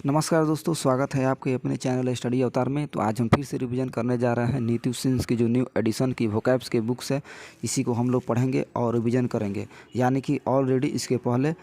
नमस्कार दोस्तों, स्वागत है आपके अपने चैनल स्टडी अवतार में। तो आज हम फिर से रिवीजन करने जा रहे हैं नीति सिंस की जो न्यू एडिशन की वोकैब्स के बुक्स है, इसी को हम लोग पढ़ेंगे और रिवीजन करेंगे। यानी कि ऑलरेडी इसके पहले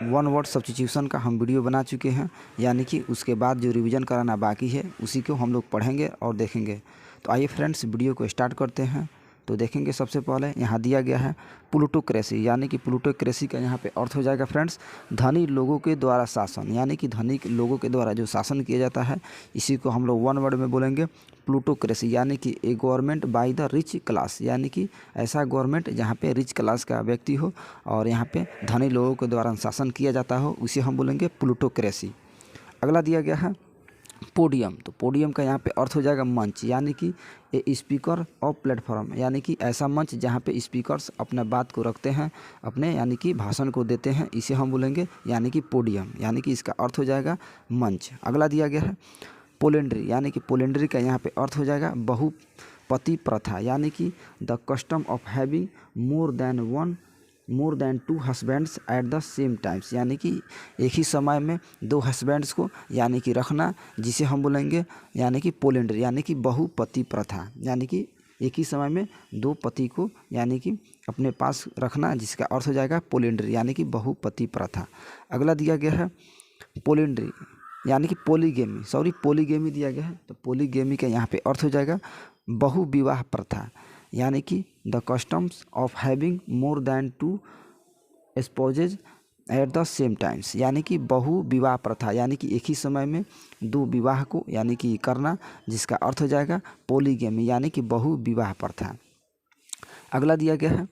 वन वर्ड सब्स्टिट्यूशन का हम वीडियो बना चुके हैं, यानी कि उसके बाद जो रिवीजन कराना बाकी है उसी को हम लोग पढ़ेंगे और देखेंगे। तो आइए फ्रेंड्स, वीडियो को स्टार्ट करते हैं। तो देखेंगे सबसे पहले यहाँ दिया गया है प्लूटोक्रेसी, यानी कि प्लूटोक्रेसी का यहाँ पे अर्थ हो जाएगा फ्रेंड्स धनी लोगों के द्वारा शासन, यानी कि धनी लोगों के द्वारा जो शासन किया जाता है, इसी को हम लोग वन वर्ड में बोलेंगे प्लूटोक्रेसी। यानी कि a government by the rich class, यानी कि ऐसा गवर्नमेंट जहाँ पे रिच क्लास का व्यक्ति हो और यहाँ पे धनी लोगों के द्वारा शासन किया जाता हो, उसे हम बोलेंगे प्लूटोक्रेसी। अगला दिया गया है पोडियम। तो पोडियम का यहाँ पे अर्थ हो जाएगा मंच, यानी कि ए स्पीकर ऑफ प्लेटफॉर्म, यानी कि ऐसा मंच जहाँ पे स्पीकर्स अपना बात को रखते हैं, अपने यानी कि भाषण को देते हैं, इसे हम बोलेंगे यानी कि पोडियम, यानी कि इसका अर्थ हो जाएगा मंच। अगला दिया गया है पोलेंड्री, यानी कि पोलेंड्री का यहाँ पे अर्थ हो जाएगा बहुपति प्रथा, यानी कि the custom of having more than two husbands at the same times, यानी कि एक ही समय में दो हस्बैंड्स को यानी कि रखना, जिसे हम बोलेंगे यानी कि पोलेंड्री, यानी कि बहुपति प्रथा, यानी कि एक ही समय में दो पति को यानी कि अपने पास रखना, जिसका अर्थ हो जाएगा पोलेंड्री, यानी कि बहुपति प्रथा। अगला दिया गया है पोलेंड्री, यानी कि पोलीगेमी दिया गया है। तो पोलीगेमी का यहाँ पे अर्थ हो जाएगा बहुविवाह प्रथा, यानी कि the customs of having more than two spouses at the same times, यानी कि बहु विवाह प्रथा, यानी कि एक ही समय में दो विवाह को यानी कि करना, जिसका अर्थ हो जाएगा पोलीगेमी, यानी कि बहु विवाह प्रथा। अगला दिया गया है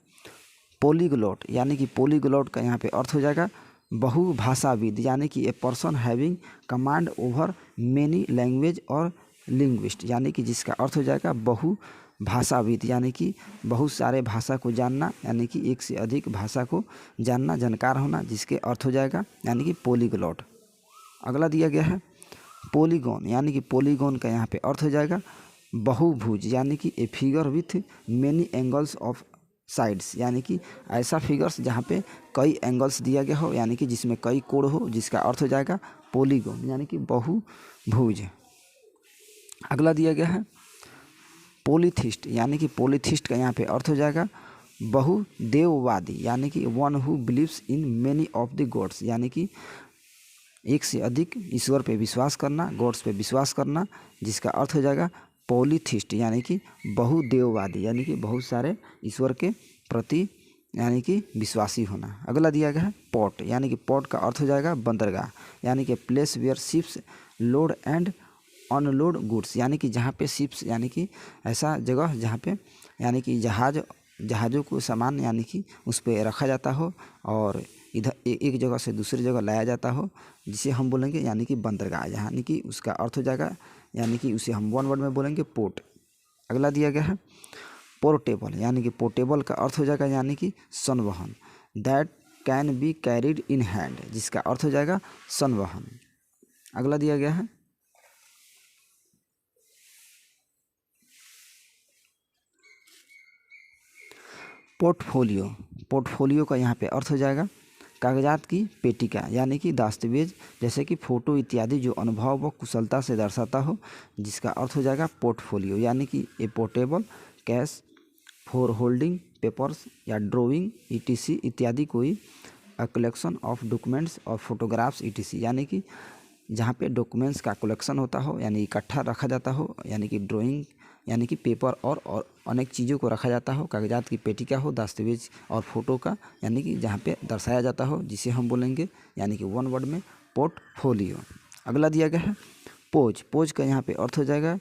पोलीग्लोट, यानी कि पोलीग्लोट का यहाँ पे अर्थ हो जाएगा बहुभाषाविद, यानी कि a person having command over many language और लिंग्विस्ट, यानी कि जिसका अर्थ हो जाएगा बहुभाषाविद, यानी कि बहुत सारे भाषा को जानना, यानी कि एक से अधिक भाषा को जानना, जानकार होना, जिसके अर्थ हो जाएगा यानी कि पोलीग्लोट। अगला दिया गया है पोलीगोन, यानी कि पोलीगोन का यहाँ पे अर्थ हो जाएगा बहुभुज, यानी कि a figure with many angles of sides, यानी कि ऐसा फिगर्स जहाँ पे कई एंगल्स दिया गया हो, यानी कि जिसमें कई कोण हो, जिसका अर्थ हो जाएगा पोलीगोन, यानी कि बहुभुज। अगला दिया गया है पोलीथिस्ट, यानी कि पोलीथिस्ट का यहाँ पे अर्थ हो जाएगा बहुदेववादी, यानी कि one who believes in many of the gods, यानी कि एक से अधिक ईश्वर पे विश्वास करना, गॉड्स पे विश्वास करना, जिसका अर्थ हो जाएगा पोलीथिस्ट, यानी कि बहुदेववादी, यानी कि बहुत सारे ईश्वर के प्रति यानी कि विश्वासी होना। अगला दिया गया है पोर्ट, यानी कि पोर्ट का अर्थ हो जाएगा बंदरगाह, यानी कि place where ships load and unload goods, यानी कि जहाँ पे शिप्स यानी कि ऐसा जगह जहाँ पे यानी कि जहाज़ों को सामान यानी कि उस पर रखा जाता हो और इधर एक जगह से दूसरी जगह लाया जाता हो, जिसे हम बोलेंगे यानी कि बंदरगाह, यानी कि उसका अर्थ हो जाएगा यानी कि उसे हम वन वर्ड में बोलेंगे पोर्ट। अगला दिया गया है पोर्टेबल, यानी कि पोर्टेबल का अर्थ हो जाएगा यानी कि संवहन, that can be carried in hand, जिसका अर्थ हो जाएगा संवहन। अगला दिया गया है पोर्टफोलियो। पोर्टफोलियो का यहाँ पे अर्थ हो जाएगा कागजात की पेटिका, यानी कि दस्तावेज जैसे कि फ़ोटो इत्यादि जो अनुभव व कुशलता से दर्शाता हो, जिसका अर्थ हो जाएगा पोर्टफोलियो, यानी कि a portable cash for holding papers या ड्राइंग ईटीसी इत्यादि, कोई अ कलेक्शन ऑफ डॉक्यूमेंट्स और फोटोग्राफ्स ईटीसी, यानी कि जहाँ पे डॉक्यूमेंट्स का कलेक्शन होता हो, यानी इकट्ठा रखा जाता हो, यानी कि ड्राइंग यानी कि पेपर और अनेक चीज़ों को रखा जाता हो, कागजात की पेटिका हो, दस्तावेज और फोटो का, यानी कि जहाँ पे दर्शाया जाता हो, जिसे हम बोलेंगे यानी कि वन वर्ड में पोर्टफोलियो। अगला दिया गया है पोज। पोज का यहाँ पे अर्थ हो जाएगा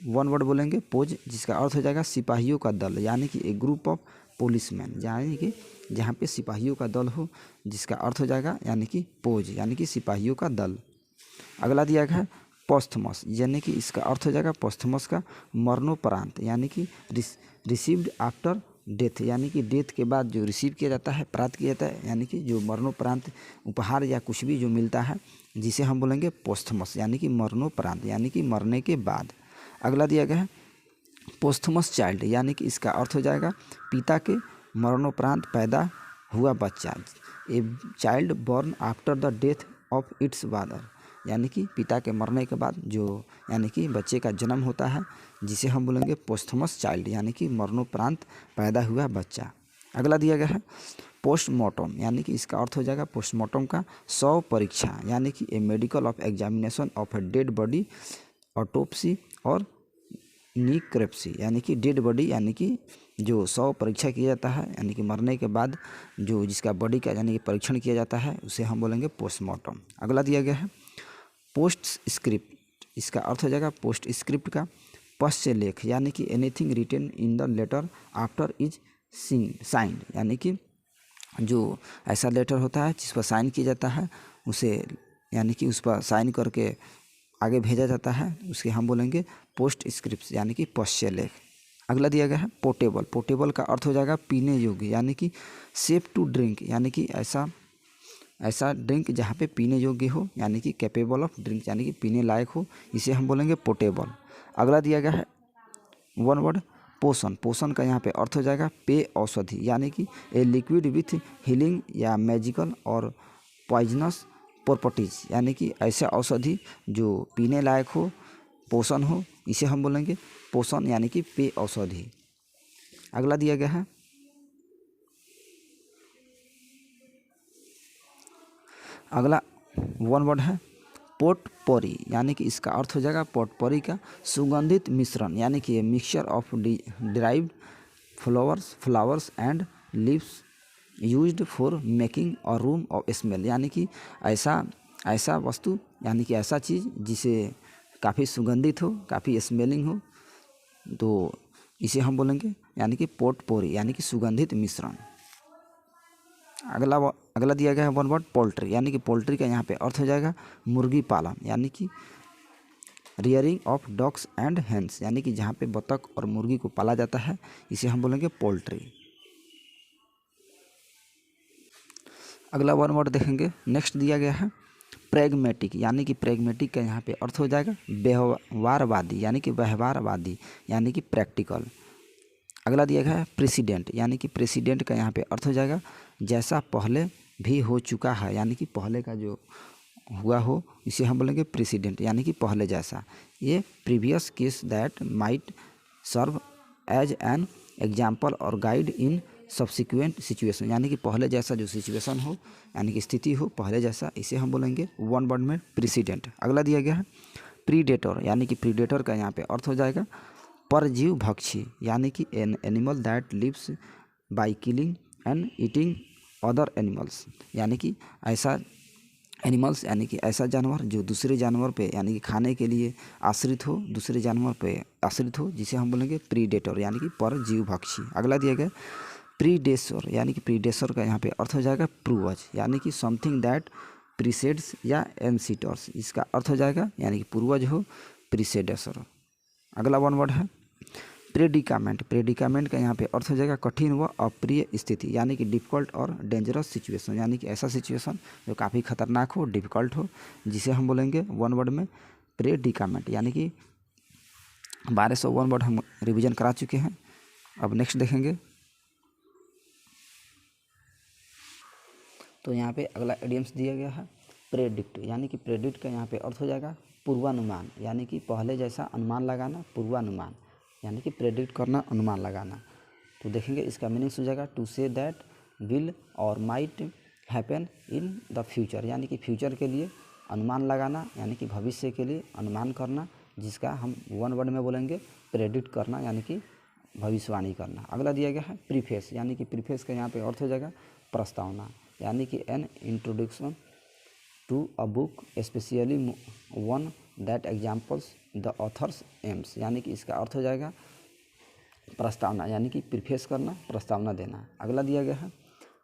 वन वर्ड बोलेंगे पोज, जिसका अर्थ हो जाएगा सिपाहियों का दल, यानी कि ए ग्रुप ऑफ पुलिसमैन, यानी कि जहाँ पे सिपाहियों का दल हो, जिसका अर्थ हो जाएगा यानी कि पोज, यानी कि सिपाहियों का दल। अगला दिया गया है पोस्थमस, यानी कि इसका अर्थ हो जाएगा पोस्थमस का मरणोपरांत, यानी कि रिसीव्ड आफ्टर डेथ, यानी कि डेथ के बाद जो रिसीव किया जाता है, प्राप्त किया जाता है, यानी कि जो मरणोपरांत उपहार या कुछ भी जो मिलता है, जिसे हम बोलेंगे पोस्थमस, यानी कि मरणोपरांत, यानी कि मरने के बाद। अगला दिया गया है पोस्थमस चाइल्ड, यानी कि इसका अर्थ हो जाएगा पिता के मरणोपरांत पैदा हुआ बच्चा, a child born after the death of its father, यानी कि पिता के मरने के बाद जो यानी कि बच्चे का जन्म होता है, जिसे हम बोलेंगे पोस्थमस चाइल्ड, यानी कि मरणोपरांत पैदा हुआ बच्चा। अगला दिया गया है पोस्टमार्टम, यानी कि इसका अर्थ हो जाएगा पोस्टमार्टम का शव परीक्षा, यानी कि a medical of examination of a dead body, autopsy और निक्रेप्सी, यानी कि डेड बॉडी यानी कि जो शव परीक्षा किया जाता है, यानी कि मरने के बाद जो जिसका बॉडी का यानी कि परीक्षण किया जाता है, उसे हम बोलेंगे पोस्टमार्टम। अगला दिया गया है पोस्ट स्क्रिप्ट, इसका अर्थ हो जाएगा पोस्ट स्क्रिप्ट का पश्च लेख, यानी कि anything written in the letter after is signed, यानी कि जो ऐसा लेटर होता है जिस पर साइन किया जाता है, उसे यानी कि उस पर साइन करके आगे भेजा जाता है, उसके हम बोलेंगे पोस्ट स्क्रिप्ट, यानी कि पश्च लेख। अगला दिया गया है पोर्टेबल, पोर्टेबल का अर्थ हो जाएगा पीने योग्य, यानी कि सेफ टू ड्रिंक, यानी कि ऐसा ड्रिंक जहाँ पे पीने योग्य हो, यानी कि कैपेबल ऑफ ड्रिंक, यानी कि पीने लायक हो, इसे हम बोलेंगे पोर्टेबल। अगला दिया गया है वन वर्ड पोषण, पोषण का यहाँ पे अर्थ हो जाएगा पेय औषधि, यानी कि ए लिक्विड विथ हीलिंग या मैजिकल और पॉइजनस प्रॉपर्टीज, यानी कि ऐसे औषधि जो पीने लायक हो, पोषण हो, इसे हम बोलेंगे पोषण, यानी कि पेय औषधि। अगला दिया गया है अगला वन वर्ड है पोटपोरी, यानी कि इसका अर्थ हो जाएगा पोटपोरी का सुगंधित मिश्रण, यानी कि mixture of derived flowers and leaves used for making a room of smell, यानी कि ऐसा वस्तु, यानी कि ऐसा चीज़ जिसे काफ़ी सुगंधित हो, काफ़ी स्मेलिंग हो, तो इसे हम बोलेंगे यानी कि पोटपोरी, यानी कि सुगंधित मिश्रण। अगला दिया गया है वन वर्ड पोल्ट्री, यानी कि पोल्ट्री का यहाँ पे अर्थ हो जाएगा मुर्गी पालन, यानी कि rearing of dogs and hens, यानी कि जहाँ पे बतख और मुर्गी को पाला जाता है, इसे हम बोलेंगे पोल्ट्री। अगला वन वर्ड देखेंगे, नेक्स्ट दिया गया है प्रैग्मेटिक, यानी कि प्रैग्मेटिक का यहाँ पे अर्थ हो जाएगा व्यवहारवादी, यानी कि व्यवहारवादी, यानी कि प्रैक्टिकल। अगला दिया गया है प्रेसिडेंट, यानी कि प्रेसिडेंट का यहाँ पे अर्थ हो जाएगा जैसा पहले भी हो चुका है, यानी कि पहले का जो हुआ हो, इसे हम बोलेंगे प्रेसिडेंट, यानी कि पहले जैसा। ये previous case that might serve as an example और गाइड इन सब्सिक्वेंट सिचुएशन, यानी कि पहले जैसा जो सिचुएशन हो, यानी कि स्थिति हो पहले जैसा, इसे हम बोलेंगे वन वर्ड में प्रेसिडेंट। अगला दिया गया है प्रीडेटर, यानी कि प्रीडेटर का यहाँ पे अर्थ हो जाएगा परजीव भक्षी, यानी कि an animal that lives by killing and eating other animals, यानी कि ऐसा एनिमल्स, यानी कि ऐसा जानवर जो दूसरे जानवर पे यानी कि खाने के लिए आश्रित हो, दूसरे जानवर पे आश्रित हो, जिसे हम बोलेंगे प्रीडेटर, यानी कि परजीव भक्षी। अगला दिया गया प्रीडेसर, यानी कि प्रीडेसर का यहाँ पे अर्थ हो जाएगा पूर्वज, यानी कि समथिंग दैट प्रीसेड्स या एंसीटर्स, इसका अर्थ हो जाएगा यानी कि पूर्वज हो, प्रीसेडेसर। अगला वन वर्ड है प्रेडिकामेंट, प्रेडिकामेंट का यहाँ पे अर्थ हो जाएगा कठिन व अप्रिय स्थिति, यानी कि डिफ़िकल्ट और डेंजरस सिचुएशन, यानी कि ऐसा सिचुएशन जो काफ़ी खतरनाक हो, डिफ़िकल्ट हो, जिसे हम बोलेंगे वन वर्ड में प्रेडिकामेंट। यानी कि 1200 वन वर्ड हम रिवीजन करा चुके हैं। अब नेक्स्ट देखेंगे, तो यहाँ पे अगला एडियम्स दिया गया है प्रेडिक्ट, यानी कि प्रेडिक्ट का यहाँ पे अर्थ हो जाएगा पूर्वानुमान, यानी कि पहले जैसा अनुमान लगाना, पूर्वानुमान, यानी कि प्रेडिक्ट करना, अनुमान लगाना। तो देखेंगे इसका मीनिंग हो जाएगा टू से दैट विल और might happen in the future, यानी कि फ्यूचर के लिए अनुमान लगाना, यानी कि भविष्य के लिए अनुमान करना, जिसका हम वन वर्ड में बोलेंगे प्रेडिक्ट करना, यानी कि भविष्यवाणी करना। अगला दिया गया है प्रीफेस, यानी कि प्रीफेस का यहाँ पे अर्थ हो जाएगा प्रस्तावना, यानी कि an introduction to a book specially one that examples the author's aims, यानी कि इसका अर्थ हो जाएगा प्रस्तावना, यानी कि प्रीफेस करना, प्रस्तावना देना। अगला दिया गया है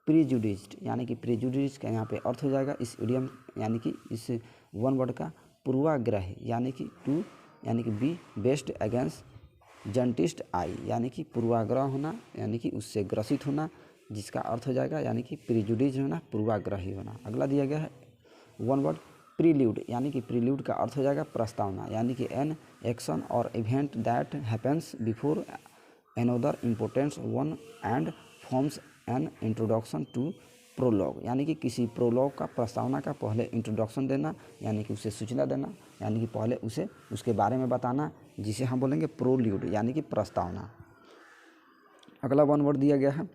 प्रीजुडिस्ड, यानी कि प्रीजुडिस्ड का यहाँ पे अर्थ हो जाएगा इस इडियम, यानी कि इस वन वर्ड का पूर्वाग्रह, यानी कि टू, यानी कि बी बेस्ड अगेंस्ट जंटिस्ट आई, यानी कि पूर्वाग्रह होना, यानी कि उससे ग्रसित होना, जिसका अर्थ हो जाएगा यानी कि प्रीजुडिज होना, पूर्वाग्रही होना। अगला दिया गया है वन वर्ड प्रील्यूड, यानी कि प्रील्यूड का अर्थ हो जाएगा प्रस्तावना, यानी कि एन एक्शन और event that happens before another important one and forms an introduction to prologue, यानी कि किसी प्रोलॉग का प्रस्तावना का पहले इंट्रोडक्शन देना, यानी कि उसे सूचना देना, यानी कि पहले उसे उसके बारे में बताना, जिसे हम बोलेंगे प्रोल्यूड, यानी कि प्रस्तावना। अगला वन वर्ड दिया गया है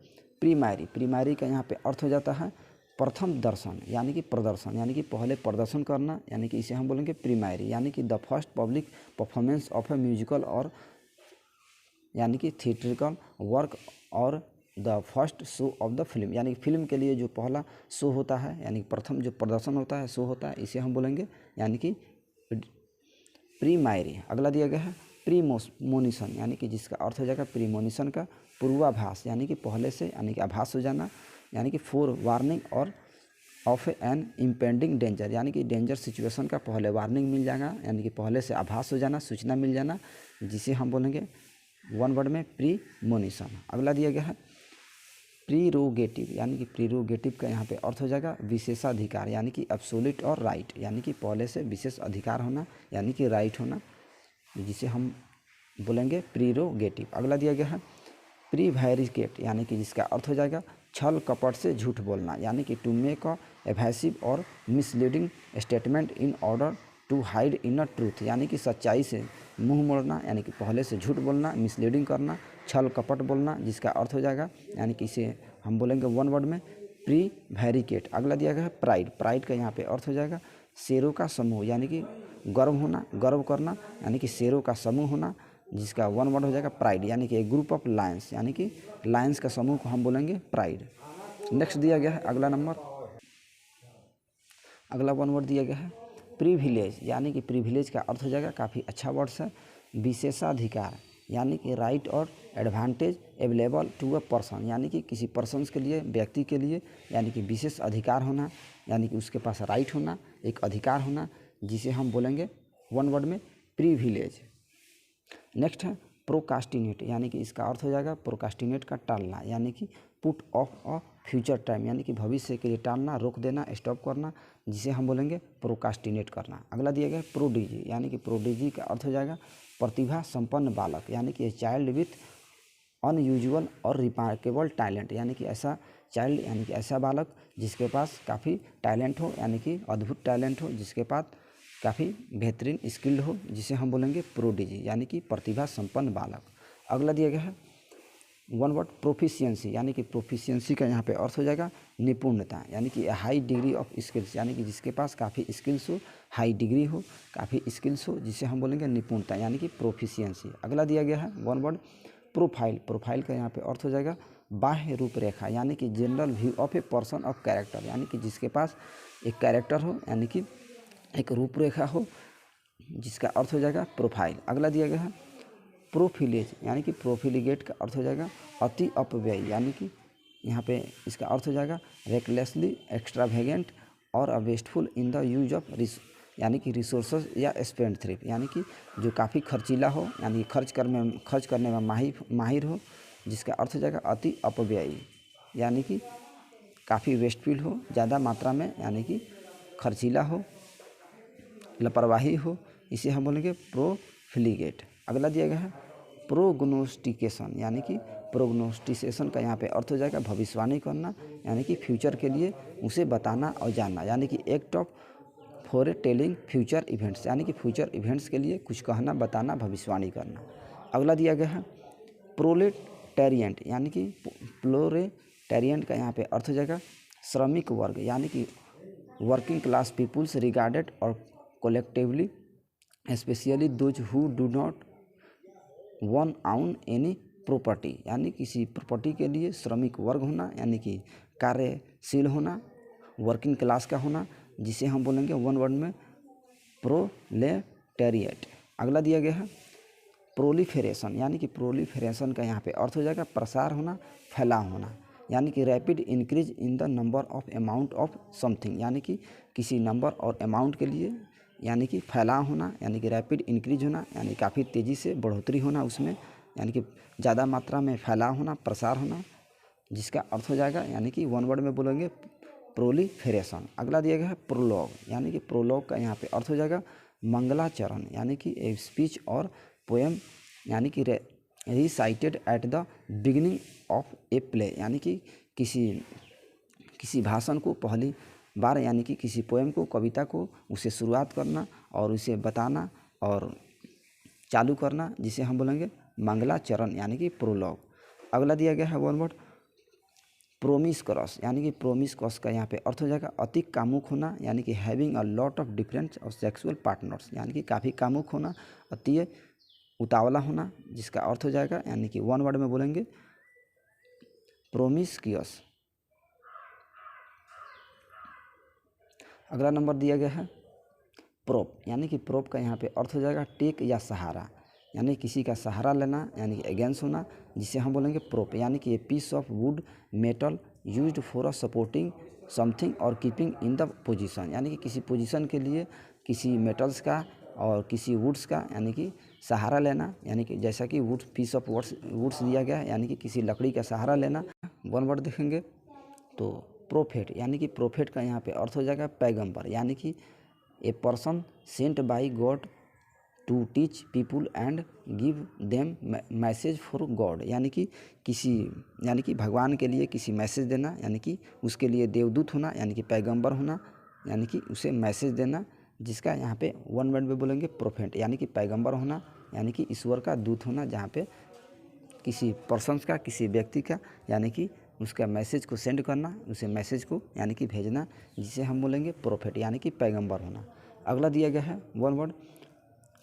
प्रीमारी। प्रीमारी का यहाँ पे अर्थ हो जाता है प्रथम दर्शन, यानी कि प्रदर्शन, यानी कि पहले प्रदर्शन करना, यानी कि इसे हम बोलेंगे प्रीमारी, यानी कि the first public performance of A musical और यानी कि थिएट्रिकल वर्क और the first show off the film, यानी कि फिल्म के लिए जो पहला शो होता है, यानी प्रथम जो प्रदर्शन होता है, शो होता है, इसे हम बोलेंगे यानी कि प्रीमारी। अगला दिया गया है प्रीमोनिशन, यानी कि जिसका अर्थ हो जाएगा प्रीमोनिशन का पूर्वाभास, यानी कि पहले से, यानी कि आभास हो जाना, यानी कि फोर वार्निंग और ऑफ एन इम्पेंडिंग डेंजर, यानी कि डेंजर सिचुएशन का पहले वार्निंग मिल जाएगा, यानी कि पहले से आभास हो जाना, सूचना मिल जाना, जिसे हम बोलेंगे वन वर्ड में प्रीमोनिशन। अगला दिया गया है प्रीरोगेटिव, यानी कि प्रीरोगेटिव का यहाँ पे अर्थ हो जाएगा विशेषाधिकार, यानी कि एब्सोल्यूट और राइट, यानी कि पहले से विशेष अधिकार होना, यानी कि राइट होना, जिसे हम बोलेंगे प्रीरोगेटिव। अगला दिया गया है प्रीवैरिकेट, यानी कि जिसका अर्थ हो जाएगा छल कपट से झूठ बोलना, यानी कि टू मेक अ एवैसिव और misleading statement in order to hide inner truth, यानी कि सच्चाई से मुंह मोड़ना, यानी कि पहले से झूठ बोलना, मिसलीडिंग करना, छल कपट बोलना, जिसका अर्थ हो जाएगा यानी कि इसे हम बोलेंगे वन वर्ड में प्रीवैरिकेट। अगला दिया गया है प्राइड। प्राइड का यहाँ पे अर्थ हो जाएगा शेरों का समूह, यानी कि गर्व होना, गर्व करना, यानी कि शेरों का समूह होना, जिसका वन वर्ड हो जाएगा प्राइड, यानी कि एक ग्रुप ऑफ लायंस, यानी कि लायंस का समूह को हम बोलेंगे प्राइड। नेक्स्ट दिया गया है अगला नंबर, अगला वन वर्ड दिया गया है प्रिविलेज, यानी कि प्रिविलेज का अर्थ हो जाएगा काफ़ी अच्छा वर्ड्स है विशेषाधिकार, यानी कि राइट और advantage available to a person, यानी कि किसी पर्सन्स के लिए, व्यक्ति के लिए, यानी कि विशेष अधिकार होना, यानी कि उसके पास राइट होना, एक अधिकार होना, जिसे हम बोलेंगे वन वर्ड में प्रिविलेज। नेक्स्ट है प्रोकास्टिनेट, यानी कि इसका अर्थ हो जाएगा प्रोकास्टिनेट का टालना, यानी कि put of a future time, यानी कि भविष्य के लिए टालना, रोक देना, स्टॉप करना, जिसे हम बोलेंगे प्रोकास्टिनेट करना। अगला दिया गया प्रोडिजी, यानी कि प्रोडिजी का अर्थ हो जाएगा प्रतिभा संपन्न बालक, यानी कि चाइल्ड विथ अनयूजुअल और रिमार्केबल टैलेंट, यानी कि ऐसा चाइल्ड, यानी कि ऐसा बालक जिसके पास काफ़ी टैलेंट हो, यानी कि अद्भुत टैलेंट हो, जिसके पास काफ़ी बेहतरीन स्किल्ड हो, जिसे हम बोलेंगे प्रोडिजी, यानी कि प्रतिभा संपन्न बालक। अगला दिया गया है वन वर्ड प्रोफिशिएंसी, यानी कि प्रोफिशिएंसी का यहाँ पे अर्थ हो जाएगा निपुणता, यानी कि हाई डिग्री ऑफ स्किल्स, यानी कि जिसके पास काफ़ी स्किल्स हो, हाई डिग्री हो, काफ़ी स्किल्स हो, जिसे हम बोलेंगे निपुणता, यानी कि प्रोफिशिएंसी। अगला दिया गया है वन वर्ड प्रोफाइल। प्रोफाइल का यहाँ पे अर्थ हो जाएगा बाह्य रूपरेखा, यानी कि general view of a person of character, यानी कि जिसके पास एक कैरेक्टर हो, यानी कि एक रूपरेखा हो, जिसका अर्थ हो जाएगा प्रोफाइल। अगला दिया गया है प्रोफिलेज, यानी कि प्रोफिलिगेट का अर्थ हो जाएगा अति अपव्यय, यानी कि यहाँ पे इसका अर्थ हो जाएगा रेकलेसली एक्स्ट्रावेगेंट और wasteful in the use of यानी कि रिसोर्सेज या स्पेंड थ्रिफ्ट, यानी कि जो काफ़ी खर्चीला हो, यानी कि खर्च करने में माहिर हो, जिसका अर्थ हो जाएगा अति अपव्ययी, यानी कि काफ़ी वेस्टफुल हो, ज़्यादा मात्रा में, यानी कि खर्चीला हो, लापरवाही हो, इसे हम बोलेंगे प्रोफिलिगेट। अगला दिया गया है प्रोग्नोस्टिकेशन, यानी कि प्रोग्नोस्टिकेशन का यहाँ पे अर्थ हो जाएगा भविष्यवाणी करना, यानी कि फ्यूचर के लिए उसे बताना और जानना, यानी कि act of for telling future events, यानी कि फ्यूचर इवेंट्स के लिए कुछ कहना, बताना, भविष्यवाणी करना। अगला दिया गया है प्रोलेटेरिएंट, यानी कि प्रोलेटेरिएंट का यहाँ पे अर्थ हो जाएगा श्रमिक वर्ग, यानी कि वर्किंग क्लास पीपुल्स रिगार्डेड और collectively specially those who do not one on any property, यानी किसी प्रॉपर्टी के लिए श्रमिक वर्ग होना, यानी कि कार्यशील होना, वर्किंग क्लास का होना, जिसे हम बोलेंगे वन वर्ड में प्रोलेटेरिएट। अगला दिया गया है प्रोलिफेरेशन, यानी कि प्रोलिफेरेशन का यहाँ पे अर्थ हो जाएगा प्रसार होना, फैलाव होना, यानी कि rapid increase in the number of amount of something, यानी कि किसी नंबर और अमाउंट के लिए, यानी कि फैलाव होना, यानी कि रैपिड इंक्रीज होना, यानी काफ़ी तेज़ी से बढ़ोतरी होना उसमें, यानी कि ज़्यादा मात्रा में फैलाव होना, प्रसार होना, जिसका अर्थ हो जाएगा यानी कि वन वर्ड में बोलेंगे प्रोलिफेरेशन। अगला दिया गया है प्रोलॉग, यानी कि प्रोलॉग का यहाँ पे अर्थ हो जाएगा मंगलाचरण, यानी कि ए स्पीच और पोएम, यानी कि recited at the beginning of a play, यानी कि किसी किसी भाषण को पहली बार यानी कि किसी पोएम को, कविता को उसे शुरुआत करना और उसे बताना और चालू करना, जिसे हम बोलेंगे मंगलाचरण यानी कि प्रोलॉग। अगला दिया गया है वन वर्ड प्रोमिस्कस, यानी कि प्रोमिस्कस का यहाँ पे अर्थ हो जाएगा अति कामुक होना, यानी कि having a lot of different और सेक्सुअल पार्टनर्स, यानी कि काफ़ी कामुक होना, अति उतावला होना, जिसका अर्थ हो जाएगा यानी कि वन वर्ड में बोलेंगे प्रोमिस्क्यूअस। अगला नंबर दिया गया है प्रोप, यानी कि प्रोप का यहाँ पे अर्थ हो जाएगा टेक या सहारा, यानी किसी का सहारा लेना, यानी कि अगेंस्ट होना, जिसे हम बोलेंगे प्रोप, यानी कि a piece of wood metal used for a supporting something और कीपिंग इन द पोजीशन, यानी कि किसी पोजीशन के लिए किसी मेटल्स का और किसी वुड्स का यानी कि सहारा लेना, यानी कि जैसा कि वुड पीस ऑफ वुड्स दिया गया है, यानी कि किसी लकड़ी का सहारा लेना। वन वर्ड देखेंगे तो प्रोफेट, यानी कि प्रोफेट का यहाँ पे अर्थ हो जाएगा पैगंबर, यानी कि a person sent by God to teach people and give them message for God, यानी कि किसी यानी कि भगवान के लिए किसी मैसेज देना, यानी कि उसके लिए देवदूत होना, यानी कि पैगंबर होना, यानी कि उसे मैसेज देना, जिसका यहाँ पे वन वर्ड में बोलेंगे प्रोफेट, यानी कि पैगंबर होना, यानी कि ईश्वर का दूत होना, जहाँ पे किसी पर्सन्स का, किसी व्यक्ति का, यानी कि उसका मैसेज को सेंड करना, उसे मैसेज को यानी कि भेजना, जिसे हम बोलेंगे प्रोफेट, यानी कि पैगंबर होना। अगला दिया गया है वन वर्ड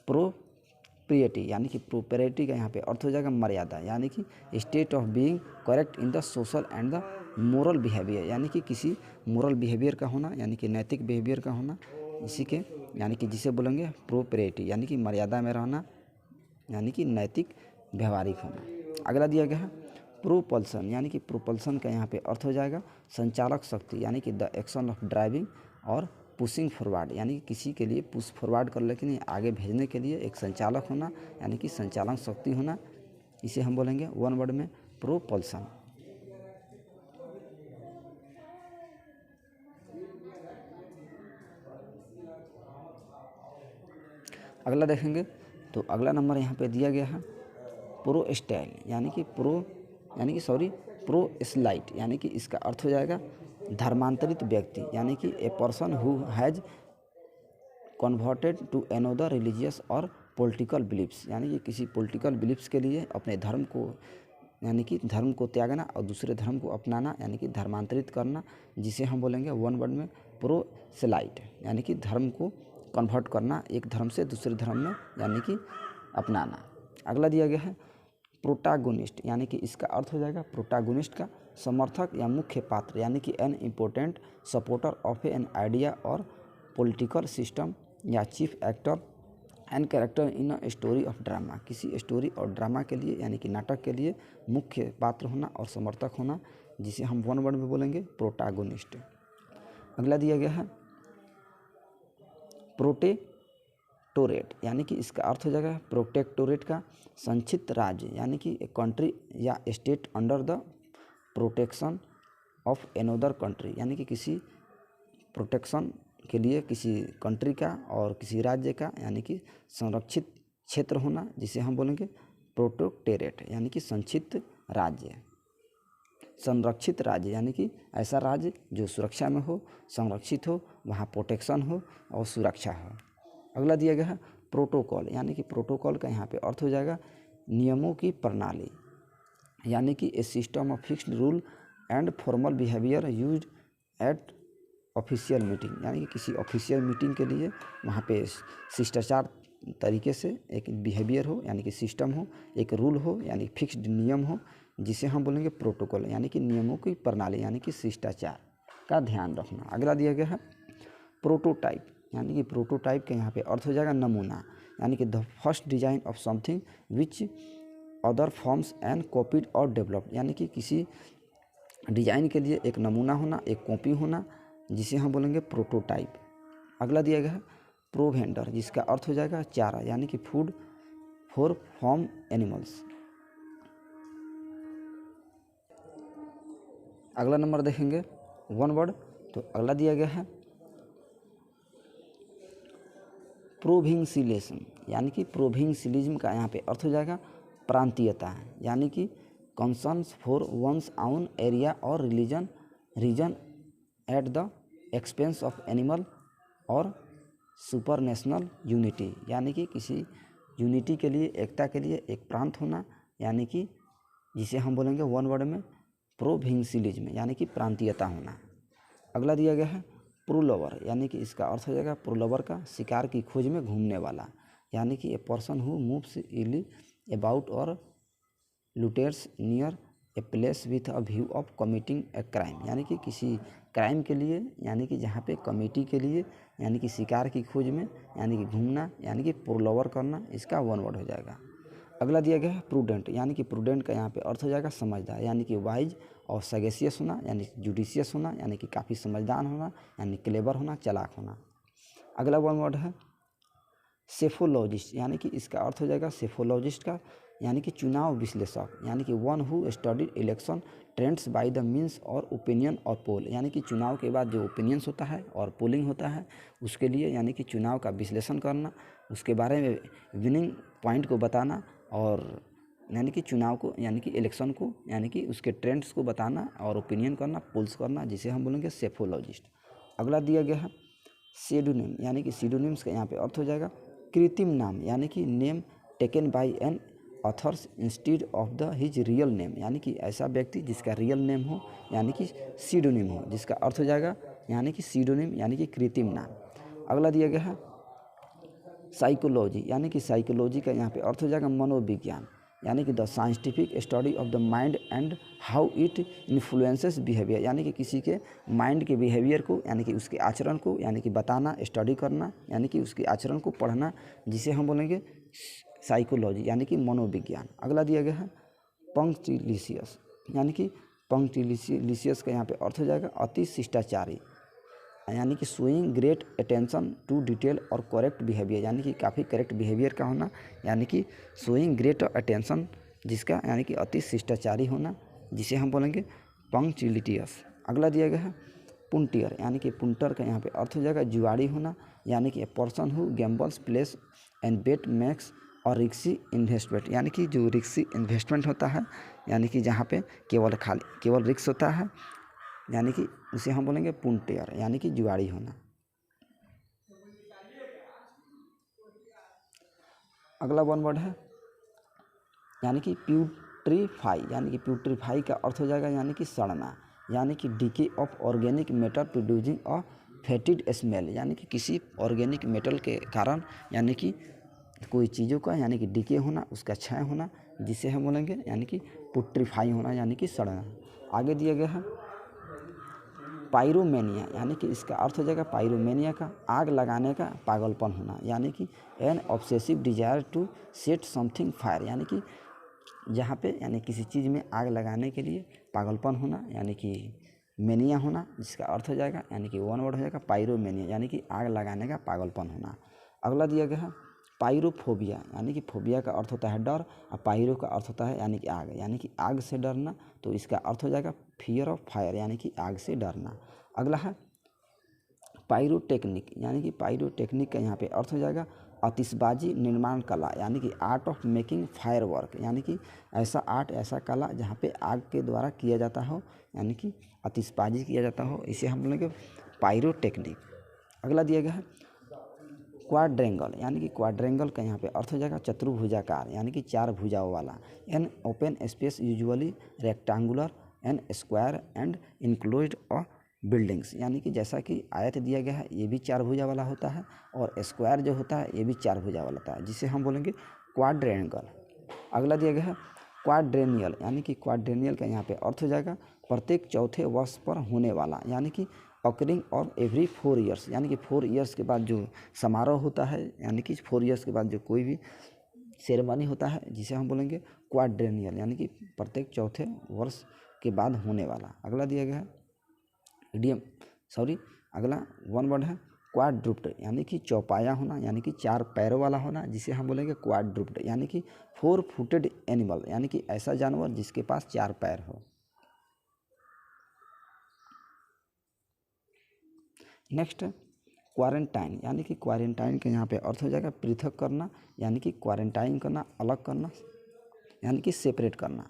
प्रोप्रिएटी, यानी कि प्रोप्रिएटी का यहाँ पे अर्थ हो जाएगा मर्यादा, यानी कि state of being correct in the social and the moral behaviour, यानी कि किसी मोरल बिहेवियर का होना, यानी कि नैतिक बिहेवियर का होना, इसी के यानी कि जिसे बोलेंगे प्रोप्रिएटी, यानी कि मर्यादा में रहना, यानी कि नैतिक व्यवहारिक होना। अगला दिया गया है प्रोपल्सन, यानी कि प्रोपल्सन का यहाँ पे अर्थ हो जाएगा संचालक शक्ति, यानी कि द एक्शन ऑफ ड्राइविंग और पुशिंग फॉरवर्ड, यानी कि किसी के लिए पुश फॉरवर्ड करने के लिए, आगे भेजने के लिए एक संचालक होना, यानी कि संचालन शक्ति होना, इसे हम बोलेंगे वन वर्ड में प्रोपल्सन। अगला देखेंगे तो अगला नंबर यहाँ पे दिया गया है प्रो स्टाइल, यानी कि प्रो स्लाइट, यानी कि इसका अर्थ हो जाएगा धर्मांतरित व्यक्ति, यानी कि a person who has converted to another religious और पॉलिटिकल बिलीफ्स, यानी कि किसी पॉलिटिकल बिलीफ्स के लिए अपने धर्म को यानी कि धर्म को त्यागना और दूसरे धर्म को अपनाना, यानी कि धर्मांतरित करना, जिसे हम बोलेंगे वन वर्ड में प्रोसेलाइट, यानी कि धर्म को कन्वर्ट करना, एक धर्म से दूसरे धर्म में यानी कि अपनाना। अगला दिया गया है प्रोटागोनिस्ट, यानी कि इसका अर्थ हो जाएगा प्रोटागोनिस्ट का समर्थक या मुख्य पात्र, यानी कि an important supporter of an idea और पॉलिटिकल सिस्टम या chief actor and character in a story of drama, किसी स्टोरी और ड्रामा के लिए यानी कि नाटक के लिए मुख्य पात्र होना और समर्थक होना, जिसे हम वन वर्ड में बोलेंगे प्रोटागोनिस्ट। अगला दिया गया है प्रोटेक्टोरेट, यानी कि इसका अर्थ हो जाएगा प्रोटेक्टोरेट का संक्षिप्त राज्य, यानी कि एक कंट्री या state under the protection of another country, यानी कि किसी प्रोटेक्शन के लिए किसी कंट्री का और किसी राज्य का यानी कि संरक्षित क्षेत्र होना, जिसे हम बोलेंगे प्रोटेक्टोरेट, यानी कि संक्षिप्त राज्य, संरक्षित राज्य, यानी कि ऐसा राज्य जो सुरक्षा में हो, संरक्षित हो, वहाँ प्रोटेक्शन हो और सुरक्षा हो। अगला दिया गया है प्रोटोकॉल, यानी कि प्रोटोकॉल का यहाँ पे अर्थ हो जाएगा नियमों की प्रणाली, यानी कि a system of fixed rule and formal behaviour used at official meeting, यानी कि किसी ऑफिशियल मीटिंग के लिए वहाँ पे शिष्टाचार तरीके से एक बिहेवियर हो, यानी कि सिस्टम हो, एक रूल हो, यानी फिक्स्ड नियम हो, जिसे हम बोलेंगे प्रोटोकॉल, यानी कि नियमों की प्रणाली, यानी कि शिष्टाचार का ध्यान रखना। अगला दिया गया है प्रोटोटाइप, यानी कि प्रोटोटाइप के यहाँ पे अर्थ हो जाएगा नमूना, यानी कि the first design of something which other forms and copied और डेवलप्ड, यानी कि किसी डिजाइन के लिए एक नमूना होना, एक कॉपी होना, जिसे हम बोलेंगे प्रोटोटाइप। अगला दिया गया है प्रोवेंडर, जिसका अर्थ हो जाएगा चारा, यानी कि फूड फॉर फार्म एनिमल्स। अगला नंबर देखेंगे वन वर्ड, तो अगला दिया गया है प्रोविंशियलिज्म, यानी कि प्रोविंशियलिज्म का यहाँ पे अर्थ हो जाएगा प्रांतीयता, यानी कि concerns for one's own area और region at the expense of animal और सुपर नेशनल यूनिटी, यानी कि किसी यूनिटी के लिए, एकता के लिए एक प्रांत होना, यानी कि जिसे हम बोलेंगे वन वर्ड में प्रोविंशियलिज्म, यानी कि प्रांतीयता होना। अगला दिया गया है प्रूलवर, यानी कि इसका अर्थ हो जाएगा प्रूलवर का शिकार की खोज में घूमने वाला, यानी कि a person who moves idly about और loiters near a place with a view of committing a crime, यानी कि किसी क्राइम के लिए, यानी कि जहाँ पे कमेटी के लिए, यानी कि शिकार की खोज में, यानी कि घूमना, यानी कि प्रूलवर करना, इसका वन वर्ड हो जाएगा। अगला दिया गया है प्रूडेंट, यानी कि प्रूडेंट का यहाँ पे अर्थ हो जाएगा समझदार, यानी कि वाइज और सगेशियस होना, यानी जुडिशियस होना, यानी कि काफ़ी समझदार होना, यानी क्लेवर होना, चालाक होना। अगला वन वर्ड है सेफोलॉजिस्ट, यानी कि इसका अर्थ हो जाएगा सेफोलॉजिस्ट का, यानी कि चुनाव विश्लेषक, यानी कि one who studied election trends by the means और ओपिनियन और पोल, यानी कि चुनाव के बाद जो ओपिनियंस होता है और पोलिंग होता है उसके लिए, यानी कि चुनाव का विश्लेषण करना, उसके बारे में विनिंग पॉइंट को बताना, और यानी कि चुनाव को, यानी कि इलेक्शन को, यानी कि उसके ट्रेंड्स को बताना और ओपिनियन करना, पोल्स करना, जिसे हम बोलेंगे सेफोलॉजिस्ट। अगला दिया गया है सीडोनिम, यानी कि सीडोनिम्स का यहाँ पे अर्थ हो जाएगा कृत्रिम नाम, यानी कि name taken by an authors instead of the his real name, यानी कि ऐसा व्यक्ति जिसका रियल नेम हो, यानी कि सीडोनिम हो, जिसका अर्थ हो जाएगा यानी कि सीडोनिम, यानी कि कृत्रिम नाम। अगला दिया गया है साइकोलॉजी, यानी कि साइकोलॉजी का यहाँ पे अर्थ हो जाएगा मनोविज्ञान, यानी कि the scientific study of the mind and how it influences behaviour, यानी कि किसी के माइंड के बिहेवियर को, यानी कि उसके आचरण को, यानी कि बताना, स्टडी करना, यानी कि उसके आचरण को पढ़ना, जिसे हम बोलेंगे साइकोलॉजी, यानी कि मनोविज्ञान। अगला दिया गया है पंक्टिलिशियस, यानी कि पंक्टिलिशियस का यहाँ पे अर्थ हो जाएगा अति शिष्टाचारी, यानी कि showing great attention to detail और करेक्ट बिहेवियर, यानी कि काफ़ी करेक्ट बिहेवियर का होना, यानी कि शोइंग ग्रेट अटेंशन जिसका, यानी कि अति शिष्टाचारी होना, जिसे हम बोलेंगे पंक्चुअलिटियस। अगला दिया गया है पुंटियर, यानी कि पुंटर का यहाँ पे अर्थ हो जाएगा जुआड़ी होना, यानी कि a person who gambles place and bet makes और रिक्सी इन्वेस्टमेंट, यानी कि जो रिक्सी इन्वेस्टमेंट होता है, यानी कि जहाँ पे केवल रिक्स होता है, यानी कि उसे हम बोलेंगे पुंटेयर, यानी कि जुआड़ी होना। अगला वन वर्ड है यानी कि प्यूट्रीफाई, यानी कि प्यूट्रीफाई का अर्थ हो जाएगा यानी कि सड़ना, यानी कि decay of organic matter producing a fetid smell, यानी कि किसी ऑर्गेनिक मेटल के कारण, यानी कि कोई चीज़ों का, यानी कि डीके होना, उसका क्षय होना, जिसे हम बोलेंगे यानी कि पुट्रीफाई होना, यानी कि सड़ना। आगे दिया गया है पायरोमेनिया, यानी कि इसका अर्थ हो जाएगा पायरोमेनिया का आग लगाने का पागलपन होना, यानी कि an obsessive desire to set something fire, यानी कि जहाँ पे यानी किसी चीज़ में आग लगाने के लिए पागलपन होना, यानी कि मेनिया होना, जिसका अर्थ हो जाएगा यानी कि वन वर्ड हो जाएगा पायरोमेनिया, यानी कि आग लगाने का पागलपन होना। अगला दिया गया है पायरोफोबिया, यानी कि फोबिया का अर्थ होता है डर, और पायरो का अर्थ होता है यानी कि आग, यानी कि आग से डरना, तो इसका अर्थ हो जाएगा फियर ऑफ फायर, यानी कि आग से डरना। अगला है पायरोटेक्निक, यानी कि पायरोटेक्निक का यहाँ पे अर्थ हो जाएगा आतिशबाजी निर्माण कला, यानी कि art of making fire work, यानी कि ऐसा आर्ट, ऐसा कला जहाँ पे आग के द्वारा किया जाता हो, यानी कि आतिशबाजी किया जाता हो, इसे हम बोलेंगे पायरोटेक्निक। अगला दिया गया है क्वाड्रेंगल, यानी कि क्वाड्रेंगल का यहाँ पे अर्थ हो जाएगा चतुर्भुजाकार, यानी कि चार भुजाओं वाला, an open space usually rectangular and square and enclosed a buildings, यानी कि जैसा कि आयत दिया गया है ये भी चार भुजा वाला होता है, और स्क्वायर जो होता है ये भी चार भुजा वाला होता है, जिसे हम बोलेंगे क्वाड्रेंगल। अगला दिया गया है क्वाड्रेनियल, यानी कि क्वाड्रेनियल का यहाँ पे अर्थ हो जाएगा प्रत्येक चौथे वर्ष पर होने वाला, यानी कि ऑकरिंग और एवरी 4 ईयर्स, यानी कि 4 ईयर्स के बाद जो समारोह होता है, यानी कि 4 ईयर्स के बाद जो कोई भी सेरेमनी होता है, जिसे हम बोलेंगे क्वाड्रेनियल, यानी कि प्रत्येक चौथे वर्ष के बाद होने वाला। अगला दिया गया है अगला वन वर्ड है क्वाड्रुप्ड, यानी कि चौपाया होना, यानी कि चार पैरों वाला होना, जिसे हम बोलेंगे क्वाड्रुप्ड, यानी कि 4 फुटेड एनिमल, यानी कि ऐसा जानवर जिसके पास 4 पैर हो। नेक्स्ट क्वारंटाइन, यानी कि क्वारंटाइन के यहाँ पे अर्थ हो जाएगा पृथक करना, यानी कि क्वारंटाइन करना, अलग करना, यानी कि सेपरेट करना।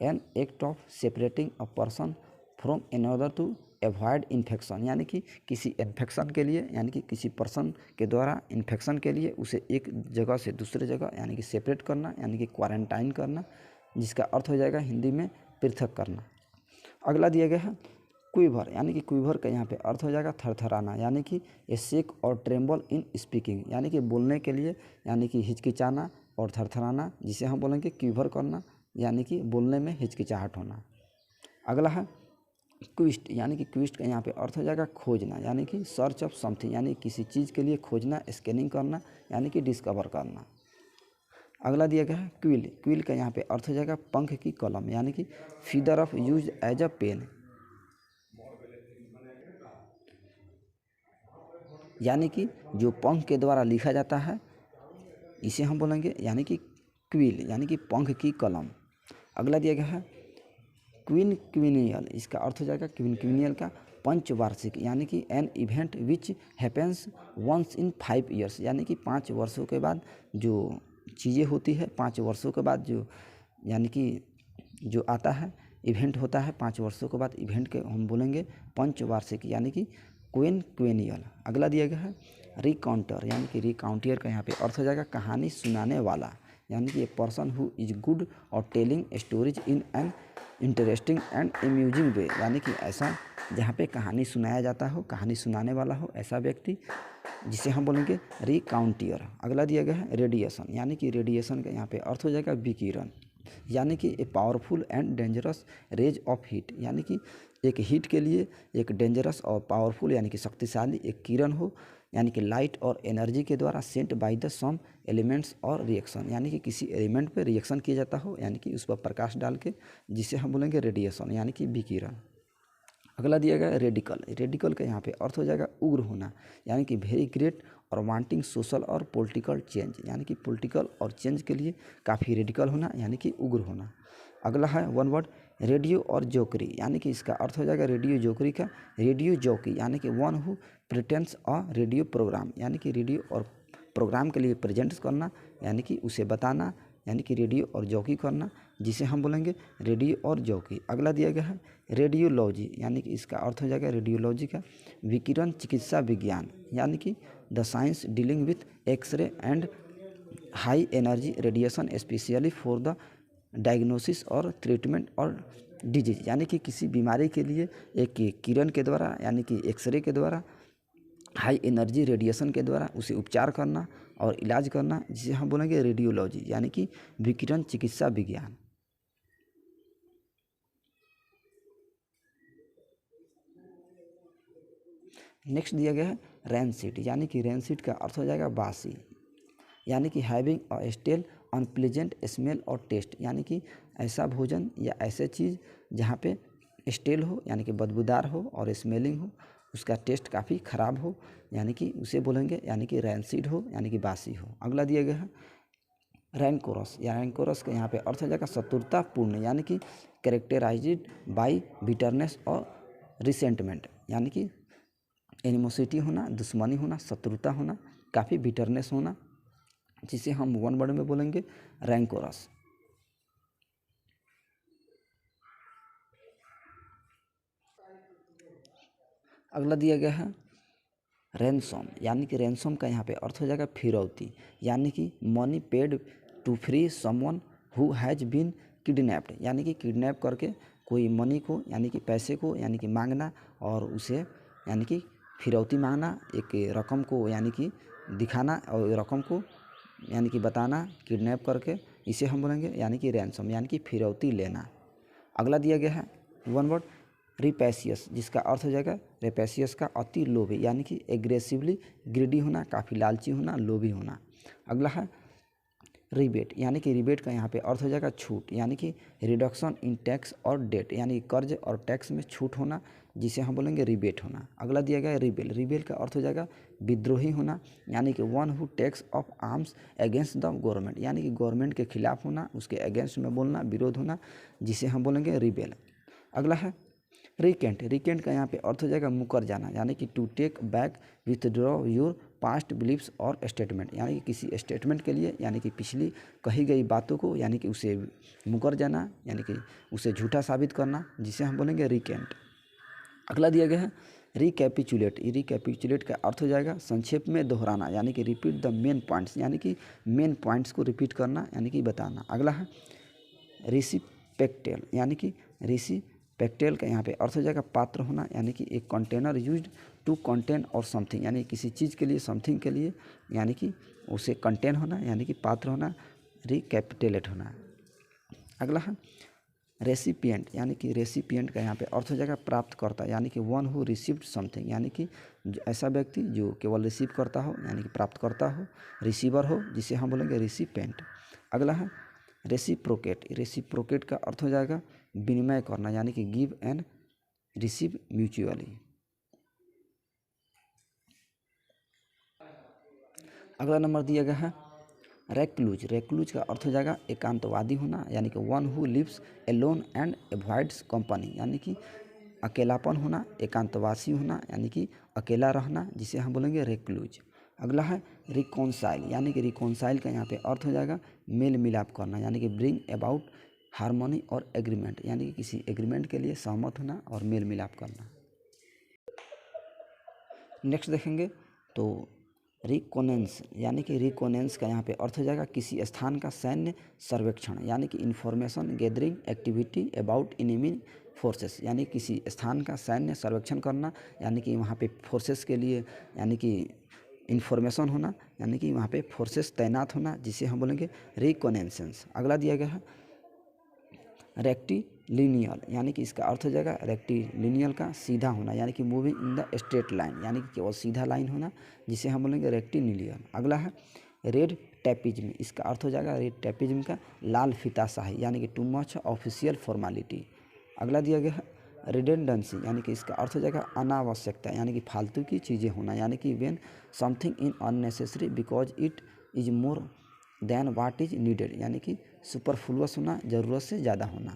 An act of separating a person from another to avoid infection, यानी कि किसी इन्फेक्शन के लिए, यानी कि किसी पर्सन के द्वारा इन्फेक्शन के लिए उसे एक जगह से दूसरे जगह यानी कि सेपरेट करना, यानी कि क्वारंटाइन करना, जिसका अर्थ हो जाएगा हिंदी में पृथक करना। अगला दिया गया है क्विवर, यानी कि क्विवर का यहाँ पे अर्थ हो जाएगा थरथराना, यानी कि ए शेक और ट्रेम्बल इन स्पीकिंग, यानी कि बोलने के लिए यानी कि हिचकिचाना और थरथराना, जिसे हम बोलेंगे क्विवर करना, यानी कि बोलने में हिचकिचाहट होना। अगला है क्विस्ट, यानी कि क्विस्ट का यहाँ पे अर्थ हो जाएगा खोजना, यानी कि सर्च ऑफ समथिंग, यानी किसी चीज़ के लिए खोजना, स्कैनिंग करना, यानी कि डिस्कवर करना। अगला दिया गया है क्विल, क्विल का यहाँ पे अर्थ हो जाएगा पंख की कलम, यानी कि feather of use as a pen, यानी कि जो पंख के द्वारा लिखा जाता है इसे हम बोलेंगे यानी कि क्विल, यानी कि पंख की कलम। अगला दिया गया है क्विनक्विनियल, इसका अर्थ हो जाएगा क्विनक्विनियल का पंचवार्षिक, यानी कि an event which happens once in 5 years, यानी कि 5 वर्षों के बाद जो चीज़ें होती है, 5 वर्षों के बाद जो यानी कि जो आता है इवेंट होता है 5 वर्षों के बाद, इवेंट के हम बोलेंगे पंचवार्षिक, यानी कि क्विनक्विनियल। अगला दिया गया है रिकाउंटर, यानी कि रिकाउंटियर का यहाँ पे अर्थ हो जाएगा कहानी सुनाने वाला, यानी कि a person who is good और telling stories in an interesting and amusing way, यानी कि ऐसा जहाँ पे कहानी सुनाया जाता हो, कहानी सुनाने वाला हो, ऐसा व्यक्ति, जिसे हम बोलेंगे रिकाउंटियर। अगला दिया गया है रेडिएशन, यानी कि रेडिएशन का यहाँ पे अर्थ हो जाएगा विकिरण, यानी कि a powerful and dangerous rays of heat, यानी कि एक हीट के लिए एक डेंजरस और पावरफुल यानी कि शक्तिशाली एक किरण हो, यानी कि लाइट और एनर्जी के द्वारा sent by the some elements और रिएक्शन, यानी कि किसी एलिमेंट पर रिएक्शन किया जाता हो, यानी कि उस पर प्रकाश डाल के, जिसे हम बोलेंगे रेडिएशन, यानी कि विकिरण। अगला दिया गया रेडिकल, रेडिकल का यहाँ पे अर्थ हो जाएगा उग्र होना, यानी कि वेरी ग्रेट और वांटिंग सोशल और पॉलिटिकल चेंज, यानी कि पॉलिटिकल और चेंज के लिए काफ़ी रेडिकल होना, यानी कि उग्र होना। अगला है वन वर्ड रेडियो और जोकरी, यानी कि इसका अर्थ हो जाएगा रेडियो जोकरी का रेडियो जॉकी, यानी कि one who pretends a radio programme, यानी कि रेडियो और प्रोग्राम के लिए प्रेजेंट करना, यानी कि उसे बताना, यानी कि रेडियो और जॉकी करना, जिसे हम बोलेंगे रेडियो और जॉकी। अगला दिया गया है रेडियोलॉजी, यानी कि इसका अर्थ हो जाएगा रेडियोलॉजी का विकिरण चिकित्सा विज्ञान, यानी कि the science dealing with X-ray and high energy radiation specially for the diagnosis और ट्रीटमेंट और डिजीज, यानी कि किसी बीमारी के लिए एक किरण के द्वारा, यानी कि एक्सरे के द्वारा, हाई एनर्जी रेडिएशन के द्वारा उसे उपचार करना और इलाज करना, जिसे हम बोलेंगे रेडियोलॉजी, यानी कि विकिरण चिकित्सा विज्ञान। नेक्स्ट दिया गया है रैनसीड, यानी कि रैनसीड का अर्थ हो जाएगा बासी, यानी कि having a stale unpleasant smell और टेस्ट, यानी कि ऐसा भोजन या ऐसे चीज़ जहाँ पे स्टेल हो, यानी कि बदबूदार हो, और स्मेलिंग हो, उसका टेस्ट काफ़ी ख़राब हो, यानी कि उसे बोलेंगे यानी कि रैनसीड हो, यानी कि बासी हो। अगला दिया गया है रैनकोरस, या रैनकोरस का यहाँ पे अर्थ हो जाएगा शत्रुतापूर्ण, यानी कि कैरेक्टराइज्ड बाय बिटरनेस और रिसेंटमेंट, यानी कि एनिमोसिटी होना, दुश्मनी होना, शत्रुता होना, काफ़ी बिटरनेस होना, जिसे हम वन वर्ड में बोलेंगे रैनकोरस। अगला दिया गया है रैनसम, यानी कि रैनसम का यहाँ पे अर्थ हो जाएगा फिरौती, यानी कि money paid to free someone who has been kidnapped, यानी कि किडनैप करके कोई मनी को, यानी कि पैसे को, यानी कि मांगना, और उसे यानी कि फिरौती मांगना, एक रकम को यानी कि दिखाना और रकम को यानी कि बताना किडनैप करके, इसे हम बोलेंगे यानी कि रैनसम, यानी कि फिरौती लेना। अगला दिया गया है वन वर्ड रिपैसियस, जिसका अर्थ हो जाएगा रेपैसियस का अति लोभी, यानी कि एग्रेसिवली ग्रीडी होना, काफ़ी लालची होना, लोभी होना। अगला है रिबेट, यानी कि रिबेट का यहाँ पे अर्थ हो जाएगा छूट, यानी कि रिडक्शन इन टैक्स और डेट, यानी कर्ज और टैक्स में छूट होना, जिसे हम बोलेंगे रिबेट होना। अगला दिया गया है रिबेल, रिबेल का अर्थ हो जाएगा विद्रोही होना, यानी कि one who takes of arms against the government, यानी कि गवर्नमेंट के खिलाफ होना, उसके अगेंस्ट में बोलना, विरोध होना, जिसे हम बोलेंगे रिबेल। अगला है रिकेंट, रिकेंट का यहाँ पे अर्थ हो जाएगा मुकर जाना, यानी कि to take back withdraw your past beliefs और स्टेटमेंट, यानी कि किसी स्टेटमेंट के लिए, यानी कि पिछली कही गई बातों को, यानी कि उसे मुकर जाना, यानी कि उसे झूठा साबित करना, जिसे हम बोलेंगे रिकेंट। अगला दिया गया है रिकैपिचुलेट। रिकैपिचुलेट का अर्थ हो जाएगा संक्षेप में दोहराना, यानी कि रिपीट द मेन पॉइंट्स, यानी कि मेन पॉइंट्स को रिपीट करना, यानी कि बताना। अगला है रिसिपेक्टेल, यानी कि रिसिपेक्टेल का यहाँ पे अर्थ हो जाएगा पात्र होना, यानी कि एक कंटेनर यूज्ड टू कंटेन और समथिंग, यानी किसी चीज़ के लिए समथिंग के लिए, यानी कि उसे कंटेन होना, यानी कि पात्र होना, रिकैपिटुलेट होना। अगला है रेसिपिएंट, यानी कि रेसिपिएंट का यहाँ पे अर्थ हो जाएगा प्राप्तकर्ता, यानी कि वन हु रिसीव्ड समथिंग, यानी कि ऐसा व्यक्ति जो केवल रिसीव करता हो, यानी कि प्राप्तकर्ता हो, रिसीवर हो, जिसे हम बोलेंगे रिसिपेंट। अगला है रेसिप्रोकेट। रेसिप्रोकेट का अर्थ हो जाएगा विनिमय करना, यानी कि गिव एंड रिसीव म्यूचुअली। अगला नंबर दिया गया है रेक्लूज। रेक्लूज का अर्थ हो जाएगा एकांतवादी होना, यानी कि one who lives alone and avoids company, यानी कि अकेलापन होना, एकांतवासी होना, यानी कि अकेला रहना, जिसे हम बोलेंगे रेक्लूज। अगला है रिकॉन्साइल, यानी कि रिकॉन्साइल का यहाँ पे अर्थ हो जाएगा मेल मिलाप करना, यानी कि ब्रिंग अबाउट हारमोनी और एग्रीमेंट, यानी कि किसी एग्रीमेंट के लिए सहमत होना और मेल मिलाप करना। नेक्स्ट देखेंगे तो रिकोनेंस, यानी कि रिकोनेंस का यहाँ पे अर्थ हो जाएगा किसी स्थान का सैन्य सर्वेक्षण, यानी कि information gathering activity about enemy forces, यानी किसी स्थान का सैन्य सर्वेक्षण करना, यानी कि वहाँ पे फोर्सेस के लिए, यानी कि इन्फॉर्मेशन होना, यानी कि वहाँ पे फोर्सेस तैनात होना, जिसे हम बोलेंगे रिकोनेंसेंस। अगला दिया गया है रेक्टिलिनियल, यानी कि इसका अर्थ हो जाएगा रेक्टिलिनियल का सीधा होना, यानी कि moving in the straight line, यानी कि केवल सीधा लाइन होना, जिसे हम बोलेंगे रेक्टिलिनियल। अगला है रेड टैपिज्म। इसका अर्थ हो जाएगा रेड टैपिज्म का लाल फीताशाही, यानी कि टू मच ऑफिशियल फॉर्मेलिटी। अगला दिया गया है रिडेंडेंसी, यानी कि इसका अर्थ हो जाएगा अनावश्यकता, यानी कि फालतू की चीज़ें होना, यानी कि when something in unnecessary because it is more than what is needed, यानी कि सुपरफ्लुअस होना, ज़रूरत से ज़्यादा होना।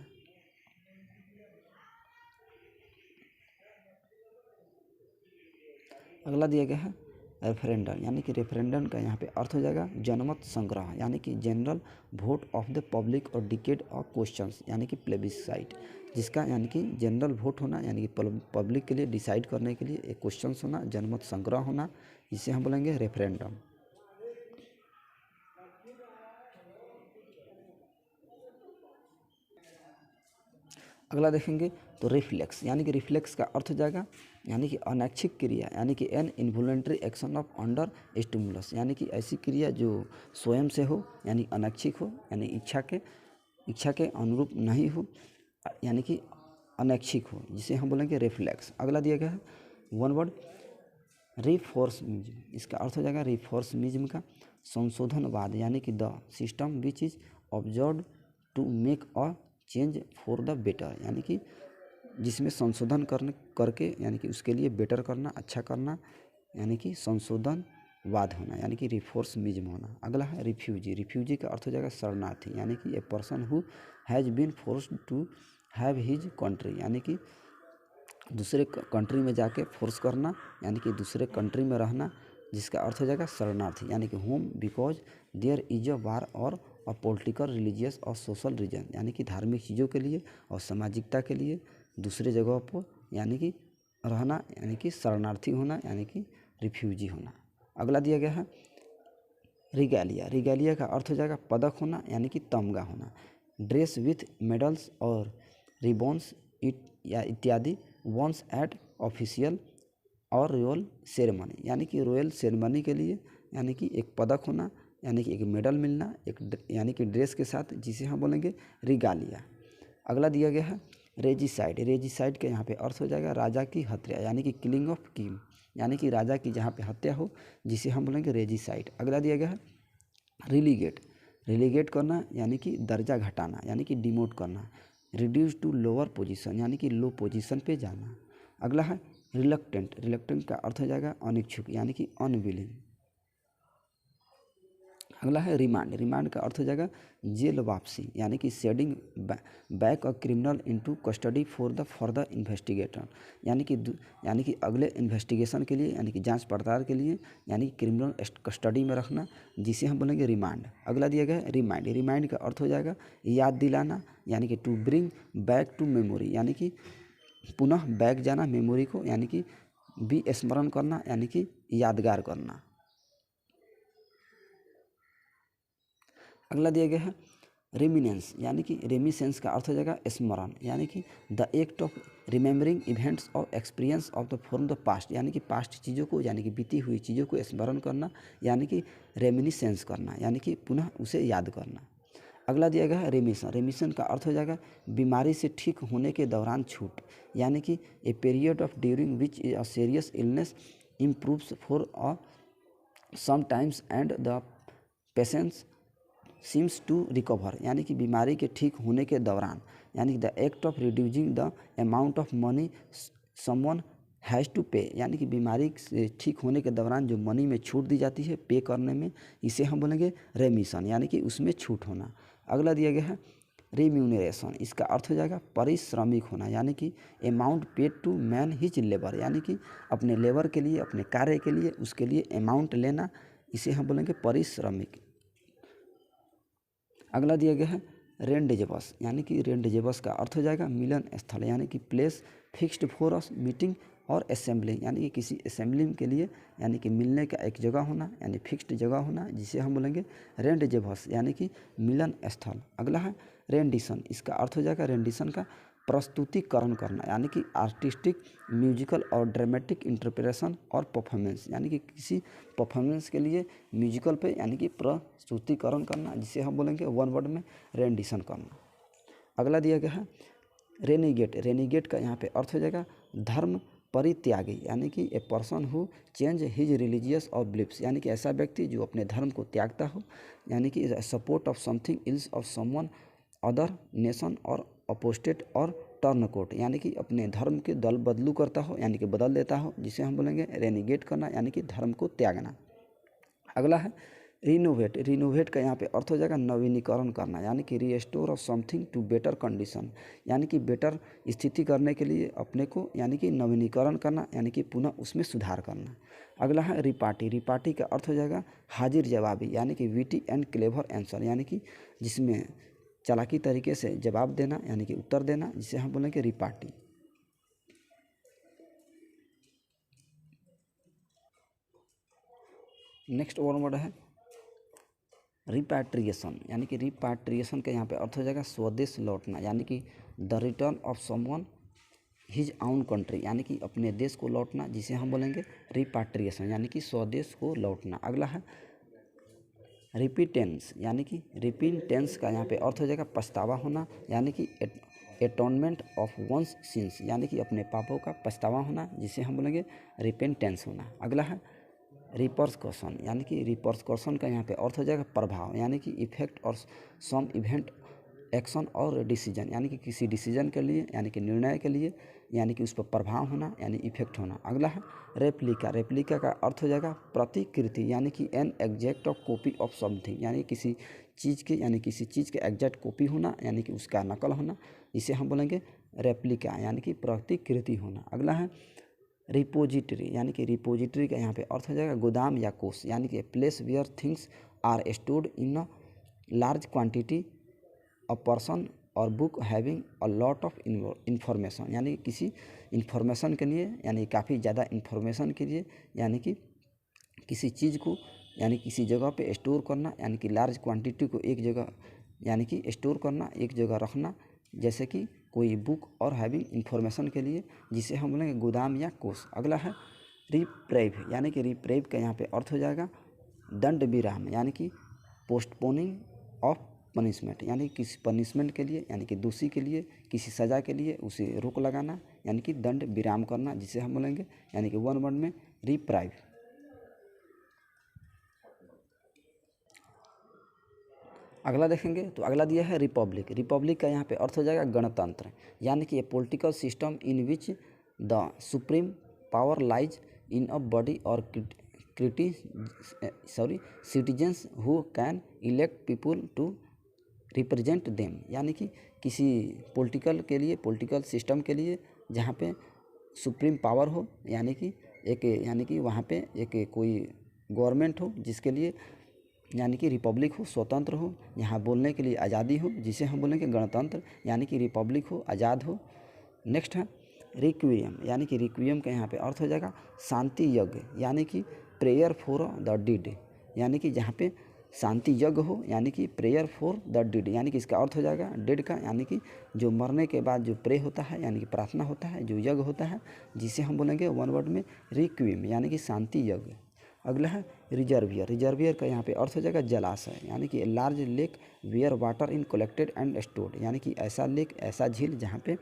अगला दिया गया है रेफरेंडम, यानी कि रेफरेंडम का यहाँ पे अर्थ हो जाएगा जनमत संग्रह, यानी कि general vote of the public और डिकेड ऑफ क्वेश्चंस, यानी कि प्लेबिसाइट, जिसका यानी कि जनरल वोट होना, यानी कि पब्लिक के लिए डिसाइड करने के लिए एक क्वेश्चंस होना, जनमत संग्रह होना, जिसे हम बोलेंगे रेफरेंडम। अगला देखेंगे तो रिफ्लेक्स, यानी कि रिफ्लेक्स का अर्थ हो जाएगा यानी कि अनैच्छिक क्रिया, यानी कि an involuntary action of under stimulus, यानी कि ऐसी क्रिया जो स्वयं से हो, यानी अनैच्छिक हो, यानी इच्छा के अनुरूप नहीं हो, यानी कि अनैच्छिक हो, जिसे हम बोलेंगे रिफ्लेक्स। अगला दिया गया है वन वर्ड रिफॉर्मिज्म। इसका अर्थ हो जाएगा रिफॉर्मिज्म का संशोधनवाद, यानी कि the system which is observe to make a change for the better, यानी कि जिसमें संशोधन करके यानी कि उसके लिए बेटर करना, अच्छा करना, यानी कि संशोधनवाद होना, यानी कि रिफॉर्मिज्म होना। अगला है रिफ्यूजी। रिफ्यूजी का अर्थ हो जाएगा शरणार्थी, यानी कि a person who has been forced to have his country, यानी कि दूसरे कंट्री में जाके फोर्स करना, यानी कि दूसरे कंट्री में रहना, जिसका अर्थ हो जाएगा शरणार्थी, यानी कि home because there is a war और अ पॉलिटिकल रिलीजियस और सोशल रीजन, यानी कि धार्मिक चीज़ों के लिए और सामाजिकता के लिए दूसरे जगहों पर यानी कि रहना, यानी कि शरणार्थी होना, यानी कि रिफ्यूजी होना। अगला दिया गया है रिगैलिया। रिगैलिया का अर्थ हो जाएगा पदक होना, यानी कि तमगा होना, ड्रेस विथ मेडल्स और रिबॉन्स इत्यादि वंस एट ऑफिशियल और रॉयल सेरेमनी, यानी कि रॉयल सेरेमनी के लिए, यानी कि एक पदक होना, यानी कि एक मेडल मिलना, यानी कि ड्रेस के साथ, जिसे हम बोलेंगे रिगालिया। अगला दिया गया है रेजिसाइड। रेजिसाइड के यहाँ पे अर्थ हो जाएगा राजा की हत्या, यानी कि किलिंग ऑफ किंग, यानी कि राजा की जहाँ पे हत्या हो, जिसे हम बोलेंगे रेजिसाइड। अगला दिया गया है रिलीगेट। रिलीगेट करना यानी कि दर्जा घटाना, यानी कि डिमोट करना, रिड्यूस टू लोअर पोजीशन, यानी कि लो पोजीशन पे जाना। अगला है रिलक्टेंट। रिलक्टेंट का अर्थ हो जाएगा अनिच्छुक, यानी कि अनविलिंग। अगला है रिमांड। रिमांड का अर्थ हो जाएगा जेल वापसी, यानी कि sending back a criminal into custody for the further investigation, यानी कि अगले इन्वेस्टिगेशन के लिए, यानी कि जांच पड़ताल के लिए, यानी कि क्रिमिनल कस्टडी में रखना, जिसे हम बोलेंगे रिमांड। अगला दिया गया है रिमाइंड। रिमाइंड का अर्थ हो जाएगा याद दिलाना, यानी कि to bring back to memory, यानी कि पुनः बैक जाना, मेमोरी को यानी कि विस्मरण करना यानी कि यादगार करना। अगला दिया गया है रेमिनेंस यानी कि रेमिसेंस का अर्थ हो जाएगा स्मरण यानी कि the act of remembering events और experience of the from the past यानी कि पास्ट चीज़ों को यानी कि बीती हुई चीज़ों को स्मरण करना यानी कि रेमिनिसेंस करना यानी कि पुनः उसे याद करना। अगला दिया गया है रेमिशन। रेमिशन का अर्थ हो जाएगा बीमारी से ठीक होने के दौरान छूट यानी कि a period of during which a serious illness improves for a some times and the patients seems to recover यानी कि बीमारी के ठीक होने के दौरान यानी the act of reducing the amount of money someone has to pay यानी कि बीमारी से ठीक होने के दौरान जो मनी में छूट दी जाती है पे करने में, इसे हम बोलेंगे रेमिशन यानी कि उसमें छूट होना। अगला दिया गया है रिम्यूनरेशन। इसका अर्थ हो जाएगा पारिश्रमिक होना यानी कि amount paid to man his labour यानी कि अपने लेबर के लिए, अपने कार्य के लिए उसके लिए अमाउंट लेना, इसे हम बोलेंगे पारिश्रमिक। अगला दिया गया है रेंडेजेबस यानी कि रेंडेजेबस का अर्थ हो जाएगा मिलन स्थल यानी कि place fixed for us meeting और असेंबली यानी कि किसी असेंबली के लिए यानी कि मिलने का एक जगह होना यानी फिक्स्ड जगह होना, जिसे हम बोलेंगे रेंडेजेबस यानी कि मिलन स्थल। अगला है रेंडिशन। इसका अर्थ हो जाएगा रेंडिशन का प्रस्तुतिकरण करना यानी कि आर्टिस्टिक, म्यूजिकल और ड्रामेटिक इंटरप्रिटेशन और परफॉर्मेंस यानी कि किसी परफॉर्मेंस के लिए म्यूजिकल पे यानी कि प्रस्तुतिकरण करना, जिसे हम बोलेंगे वन वर्ड में रेंडिशन करना। अगला दिया गया है रेनिगेट। रेनिगेट का यहाँ पे अर्थ हो जाएगा धर्म परित्यागी यानी कि a person who change his religious और बिलीफ्स यानी कि ऐसा व्यक्ति जो अपने धर्म को त्यागता हो यानी कि support of something ills of someone other nation और अपोस्टेट और टर्नकोट यानी कि अपने धर्म के दल बदलू करता हो यानी कि बदल देता हो, जिसे हम बोलेंगे रेनिगेट करना यानी कि धर्म को त्यागना। अगला है रिनोवेट। रिनोवेट का यहाँ पे अर्थ हो जाएगा नवीनीकरण करना यानी कि restore of something to better condition यानी कि बेटर स्थिति करने के लिए अपने को यानी कि नवीनीकरण करना यानी कि पुनः उसमें सुधार करना। अगला है रिपार्टी। रिपार्टी का अर्थ हो जाएगा हाजिर जवाबी यानी कि विटी एंड क्लेवर आंसर यानी कि जिसमें चालाकी तरीके से जवाब देना यानी कि उत्तर देना, जिसे हम बोलेंगे रिपार्टी। नेक्स्ट वर्ड है रिपैट्रिएशन यानी कि रिपैट्रिएशन का यहाँ पे अर्थ हो जाएगा स्वदेश लौटना यानी कि the return of someone his आउन कंट्री यानी कि अपने देश को लौटना, जिसे हम बोलेंगे रिपैट्रिएशन यानी कि स्वदेश को लौटना। अगला है रिपीटेंस यानी कि रिपीटेंस का यहाँ पे अर्थ हो जाएगा पछतावा होना यानी कि एटोनमेंट ऑफ वंस सिंस यानी कि अपने पापों का पछतावा होना, जिसे हम बोलेंगे रिपेंटेंस होना। अगला है रिपर्सकशन यानी कि रिपर्सकशन का यहाँ पे अर्थ हो जाएगा प्रभाव यानी कि इफेक्ट और सम इवेंट एक्शन और डिसीजन यानी कि किसी डिसीजन के लिए यानी कि निर्णय के लिए यानी कि उस पर प्रभाव होना यानी इफेक्ट होना। अगला है रेप्लिका। रेप्लिका का अर्थ हो जाएगा प्रतिकृति यानी कि an exact of copy of something यानी किसी चीज़ के यानी किसी चीज़ के एग्जैक्ट कॉपी होना यानी कि उसका नकल होना, इसे हम बोलेंगे रेप्लिका यानी कि प्रतिकृति होना। अगला है रिपोजिटरी यानी कि रिपोजिटरी का यहाँ पे अर्थ हो जाएगा गोदाम या कोष यानी कि place where things are stored in a large quantity a person और book having a lot of information यानी किसी इंफॉर्मेशन के लिए यानी काफ़ी ज़्यादा इंफॉर्मेशन के लिए यानी कि किसी चीज़ को यानी किसी जगह पे स्टोर करना यानी कि लार्ज क्वांटिटी को एक जगह यानी कि स्टोर करना, एक जगह रखना, जैसे कि कोई बुक और हैविंग इंफॉर्मेशन के लिए, जिसे हम बोलेंगे गोदाम या कोष। अगला है रिप्रेव यानी कि रिप्रेव का यहाँ पे अर्थ हो जाएगा दंड विराम यानी कि पोस्टपोनिंग ऑफ पनिशमेंट यानी किसी पनिशमेंट के लिए यानी कि दोषी के लिए किसी सज़ा के लिए उसे रोक लगाना यानी कि दंड विराम करना, जिसे हम बोलेंगे यानी कि वन वर्ड में रिप्राइव। अगला देखेंगे तो अगला दिया है रिपब्लिक। रिपब्लिक का यहाँ पे अर्थ हो जाएगा गणतंत्र यानी कि a political system in which the supreme power lies in a body और citizens who can elect people to represent them यानी कि किसी पॉलिटिकल के लिए, पॉलिटिकल सिस्टम के लिए जहाँ पे सुप्रीम पावर हो यानी कि वहाँ पे एक कोई गवर्नमेंट हो जिसके लिए यानी कि रिपब्लिक हो, स्वतंत्र हो, यहाँ बोलने के लिए आज़ादी हो, जिसे हम बोलेंगे गणतंत्र यानी कि रिपब्लिक हो, आज़ाद हो। नेक्स्ट है रिक्वियम, यानी कि रिक्वियम का यहाँ पे अर्थ हो जाएगा शांति यज्ञ, यानी कि प्रेयर फॉर द डिड, यानी कि जहाँ पे शांति यज्ञ हो, यानी कि प्रेयर फॉर द डिड, यानी कि इसका अर्थ हो जाएगा डेड का, यानी कि जो मरने के बाद जो प्रे होता है, यानी कि प्रार्थना होता है, जो यज्ञ होता है, जिसे हम बोलेंगे वन वर्ड में रिक्वियम, यानी कि शांति यज्ञ। अगला है रिजर्वियर। रिजर्वियर का यहाँ पे अर्थ हो जाएगा जलाशय, यानी कि large lake where water in collected and stored, यानी कि ऐसा लेक, ऐसा झील जहाँ पे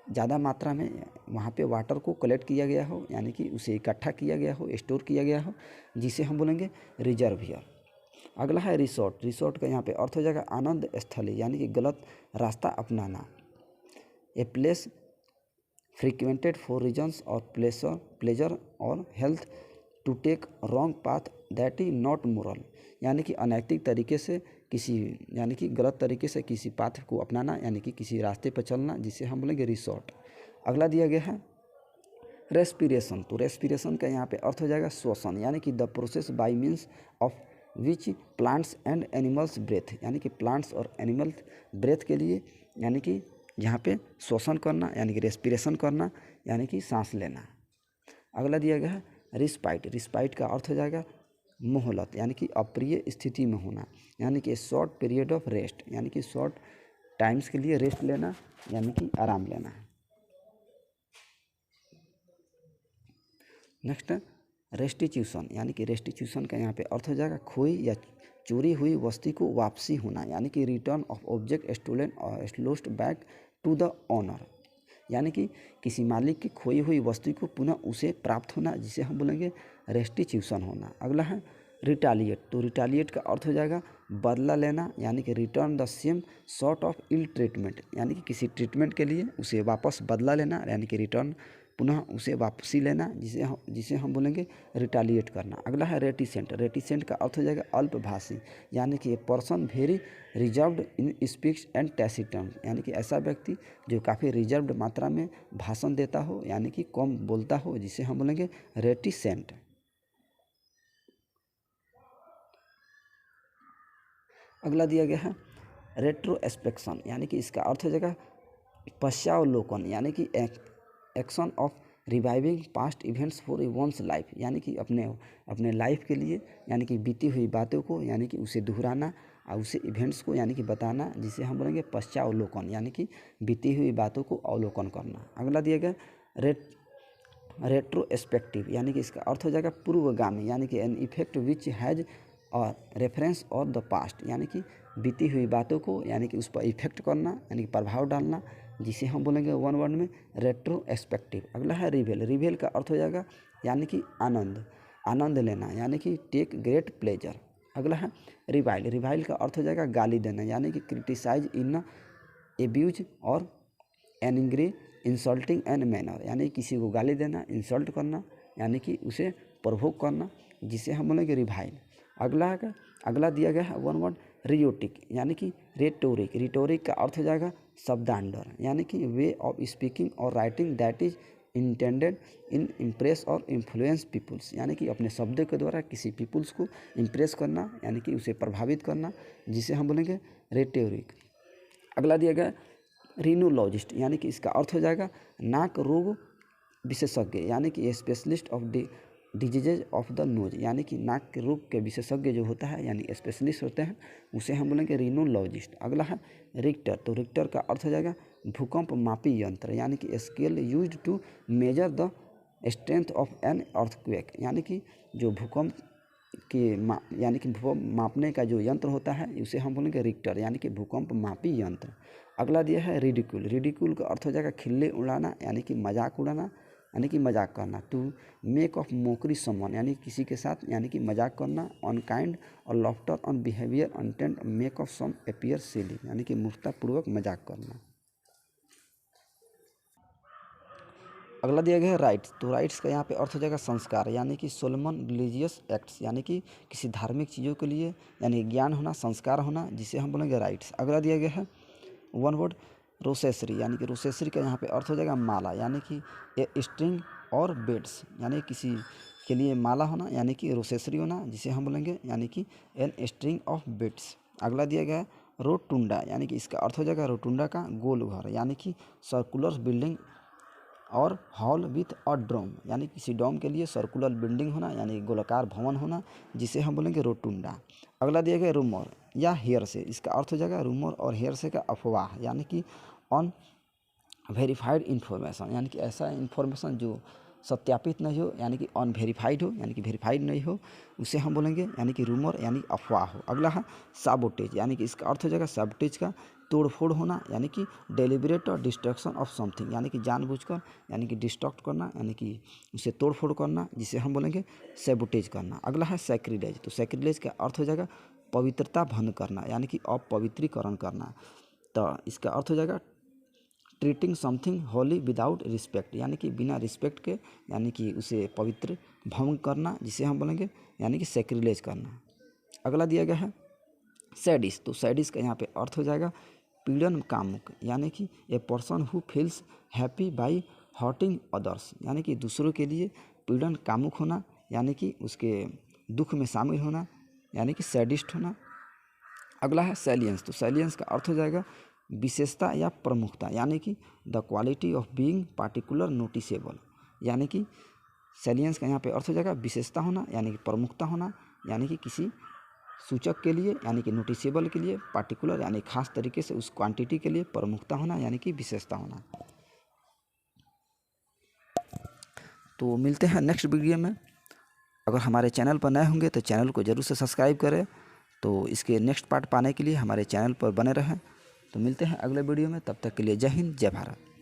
ज़्यादा मात्रा में वहाँ पे वाटर को कलेक्ट किया गया हो, यानी कि उसे इकट्ठा किया गया हो, स्टोर किया गया हो, जिसे हम बोलेंगे रिजर्वियर। अगला है रिसोर्ट। रिसोर्ट का यहाँ पे अर्थ हो जाएगा आनंद स्थली, यानी कि गलत रास्ता अपनाना। A place frequented for reasons और प्लेजर और health to take wrong path that is not moral, यानी कि अनैतिक तरीके से किसी, यानी कि गलत तरीके से किसी पाथ को अपनाना, यानी कि किसी रास्ते पर चलना, जिसे हम बोलेंगे रिसोर्ट। अगला दिया गया है रेस्पिरेशन। तो रेस्पिरेशन का यहाँ पे अर्थ हो जाएगा श्वसन, यानी कि the process by means of which plants and animals breathe, यानी कि प्लांट्स और एनिमल ब्रेथ के लिए, यानी कि यहाँ पे श्वसन करना, यानी कि रेस्पिरेशन करना, यानी कि सांस लेना। अगला दिया गया है रिस्पाइट। रिस्पाइट का अर्थ हो जाएगा मोहलत, यानी कि अप्रिय स्थिति में होना, यानी कि शॉर्ट पीरियड ऑफ रेस्ट, यानी कि शॉर्ट टाइम्स के लिए रेस्ट लेना, यानी कि आराम लेना। नेक्स्ट रेस्टिट्यूशन, यानी कि रेस्टिट्यूशन का यहाँ पे अर्थ हो जाएगा खोई या चोरी हुई वस्तु को वापसी होना, यानी कि रिटर्न ऑफ ऑब्जेक्ट स्टोलन और lost back to the owner, यानी कि किसी मालिक की खोई हुई वस्तु को पुनः उसे प्राप्त होना, जिसे हम बोलेंगे रेस्टिट्यूशन होना। अगला है रिटालिएट। तो रिटालिएट का अर्थ हो जाएगा बदला लेना, यानी कि return the same sort of ill treatment, यानी कि किसी ट्रीटमेंट के लिए उसे वापस बदला लेना, यानी कि रिटर्न पुनः उसे वापसी लेना, जिसे हम बोलेंगे रिटालिएट करना। अगला है रेटिसेंट। रेटिसेंट का अर्थ हो जाएगा अल्पभाषी, यानी कि a person very reserved in speaks and taciturn, यानी कि ऐसा व्यक्ति जो काफ़ी रिजर्व्ड मात्रा में भाषण देता हो, यानी कि कम बोलता हो, जिसे हम बोलेंगे रेटिसेंट। अगला दिया गया है रेट्रोस्पेक्शन, यानी कि इसका अर्थ हो जाएगा पश्चावलोकन, यानी कि action of reviving past events for a one's life, यानी कि अपने लाइफ के लिए, यानी कि बीती हुई बातों को, यानी कि उसे दोहराना और उसे इवेंट्स को, यानी कि बताना, जिसे हम बोलेंगे पश्चावलोकन, यानी कि बीती हुई बातों को अवलोकन करना। अगला दिया गया रेट्रोस्पेक्टिव, यानी कि इसका अर्थ हो जाएगा पूर्वगामी, यानी कि एन इफेक्ट विच हैज़ और रेफरेंस और द पास्ट, यानी कि बीती हुई बातों को, यानी कि उस पर इफेक्ट करना, यानी कि प्रभाव डालना, जिसे हम बोलेंगे वन वर्ड में रेट्रोस्पेक्टिव। अगला है रिवेल। रिवेल का अर्थ हो जाएगा यानी कि आनंद लेना, यानी कि टेक ग्रेट प्लेजर। अगला है रिवाइल। रिवाइल का अर्थ हो जाएगा गाली देना, यानी कि क्रिटिसाइज इन एब्यूज और एंग्री इंसल्टिंग एंड मैनर, यानी किसी को गाली देना, इंसल्ट करना, यानी कि उसे प्रोवोक करना, जिसे हम बोलेंगे रिवाइल। अगला दिया गया है वन वर्ड रियोटिक, यानी कि रेटोरिक। रिटोरिक का अर्थ हो जाएगा शब्दांडर, यानी कि वे ऑफ स्पीकिंग और writing that is intended in impress और इन्फ्लुएंस पीपुल्स, यानी कि अपने शब्दों के द्वारा किसी पीपुल्स को इम्प्रेस करना, यानी कि उसे प्रभावित करना, जिसे हम बोलेंगे रेटोरिक। अगला दिया गया रिनोलॉजिस्ट, यानी कि इसका अर्थ हो जाएगा नाक रोग विशेषज्ञ, यानी कि specialist of diseases of the nose, यानी कि नाक के रोग के विशेषज्ञ जो होता है, यानी स्पेशलिस्ट होते हैं, उसे हम बोलेंगे रिनोलॉजिस्ट। अगला है रिक्टर। तो रिक्टर का अर्थ हो जाएगा भूकंप मापी यंत्र, यानी कि scale used to measure the strength of an earthquake, यानी कि जो भूकंप के यानी कि भूकंप मापने का जो यंत्र होता है, उसे हम बोलेंगे रिक्टर, यानी कि भूकंप मापी यंत्र। अगला दिया है रिडिक्यूल। रिडिक्यूल का अर्थ हो जाएगा खिल्ले उड़ाना, यानी कि मजाक उड़ाना, यानी कि मजाक करना। To make of mockery someone, यानी किसी के साथ, यानी कि मजाक करना। अनकाइंड और लॉफ्टर ऑन बिहेवियर अनटेंड make of some appear silly, यानी कि मूर्खतापूर्वक मजाक करना। अगला दिया गया है राइट्स। तो राइट्स का यहाँ पे अर्थ हो जाएगा संस्कार, यानी कि सोलमन रिलीजियस एक्ट्स, यानी कि किसी धार्मिक चीज़ों के लिए, यानी ज्ञान होना, संस्कार होना, जिसे हम बोलेंगे राइट्स। अगला दिया गया है वन वर्ड रोसेसरी, यानी कि रोसेसरी का यहाँ पे अर्थ हो जाएगा माला, यानी कि ए स्ट्रिंग और बेड्स, यानी किसी के लिए माला होना, यानी कि रोसेसरी होना, जिसे हम बोलेंगे यानी कि एन स्ट्रिंग ऑफ बेड्स। अगला दिया गया है रोटुंडा, यानी कि इसका अर्थ हो जाएगा रोटुंडा का गोल घर, यानी कि सर्कुलर बिल्डिंग और हॉल विथ अ डोम, यानी किसी डोम के लिए सर्कुलर बिल्डिंग होना, यानी गोलाकार भवन होना, जिसे हम बोलेंगे रोटुंडा। अगला दिया गया रूमर या हेयर से, इसका अर्थ हो जाएगा रूमर और हेयर से का अफवाह, यानी कि ऑन वेरीफाइड इन्फॉर्मेशन, यानी कि ऐसा इन्फॉर्मेशन जो सत्यापित नहीं हो, यानी कि अनवेरीफाइड हो, यानी कि वेरीफाइड नहीं हो, उसे हम बोलेंगे यानी कि रूमर यानी अफवाह हो। अगला है साबोटेज, यानी कि इसका अर्थ हो जाएगा साबोटेज का तोड़फोड़ होना, यानी कि डेलिबरेट और डिस्ट्रक्शन ऑफ समथिंग, यानी कि जानबूझकर यानी कि डिस्ट्रक्ट करना, यानी कि उसे तोड़फोड़ करना, जिसे हम बोलेंगे सैबोटेज करना। अगला है सैक्रिलेज, तो सैक्रिलेज का अर्थ हो जाएगा पवित्रता भंग करना, यानी कि अपवित्रीकरण करना। तो इसका अर्थ हो जाएगा treating something Holi without respect, यानी कि बिना रिस्पेक्ट के, यानी कि उसे पवित्र भंग करना, जिसे हम बोलेंगे यानी कि सैक्रिलेज करना। अगला दिया गया है सैडिस, तो सैडिस का यहाँ पे अर्थ हो जाएगा पीड़न कामुक, यानी कि a person who feels happy by hurting others, यानी कि दूसरों के लिए पीड़न कामुक होना, यानी कि उसके दुख में शामिल होना, यानी कि सैडिस्ट होना। अगला है सैलियंस, तो सैलियंस का अर्थ हो जाएगा विशेषता या प्रमुखता, यानी कि the quality of being particular noticeable, यानी कि सैलियंस का यहाँ पे अर्थ हो जाएगा विशेषता होना, यानी कि प्रमुखता होना, यानी कि किसी सूचक के लिए, यानी कि नोटिसेबल के लिए, पार्टिकुलर यानी खास तरीके से उस क्वांटिटी के लिए प्रमुखता होना, यानी कि विशेषता होना। तो मिलते हैं नेक्स्ट वीडियो में। अगर हमारे चैनल पर नए होंगे तो चैनल को ज़रूर से सब्सक्राइब करें, तो इसके नेक्स्ट पार्ट पाने के लिए हमारे चैनल पर बने रहें। तो मिलते हैं अगले वीडियो में, तब तक के लिए जय हिंद जय भारत।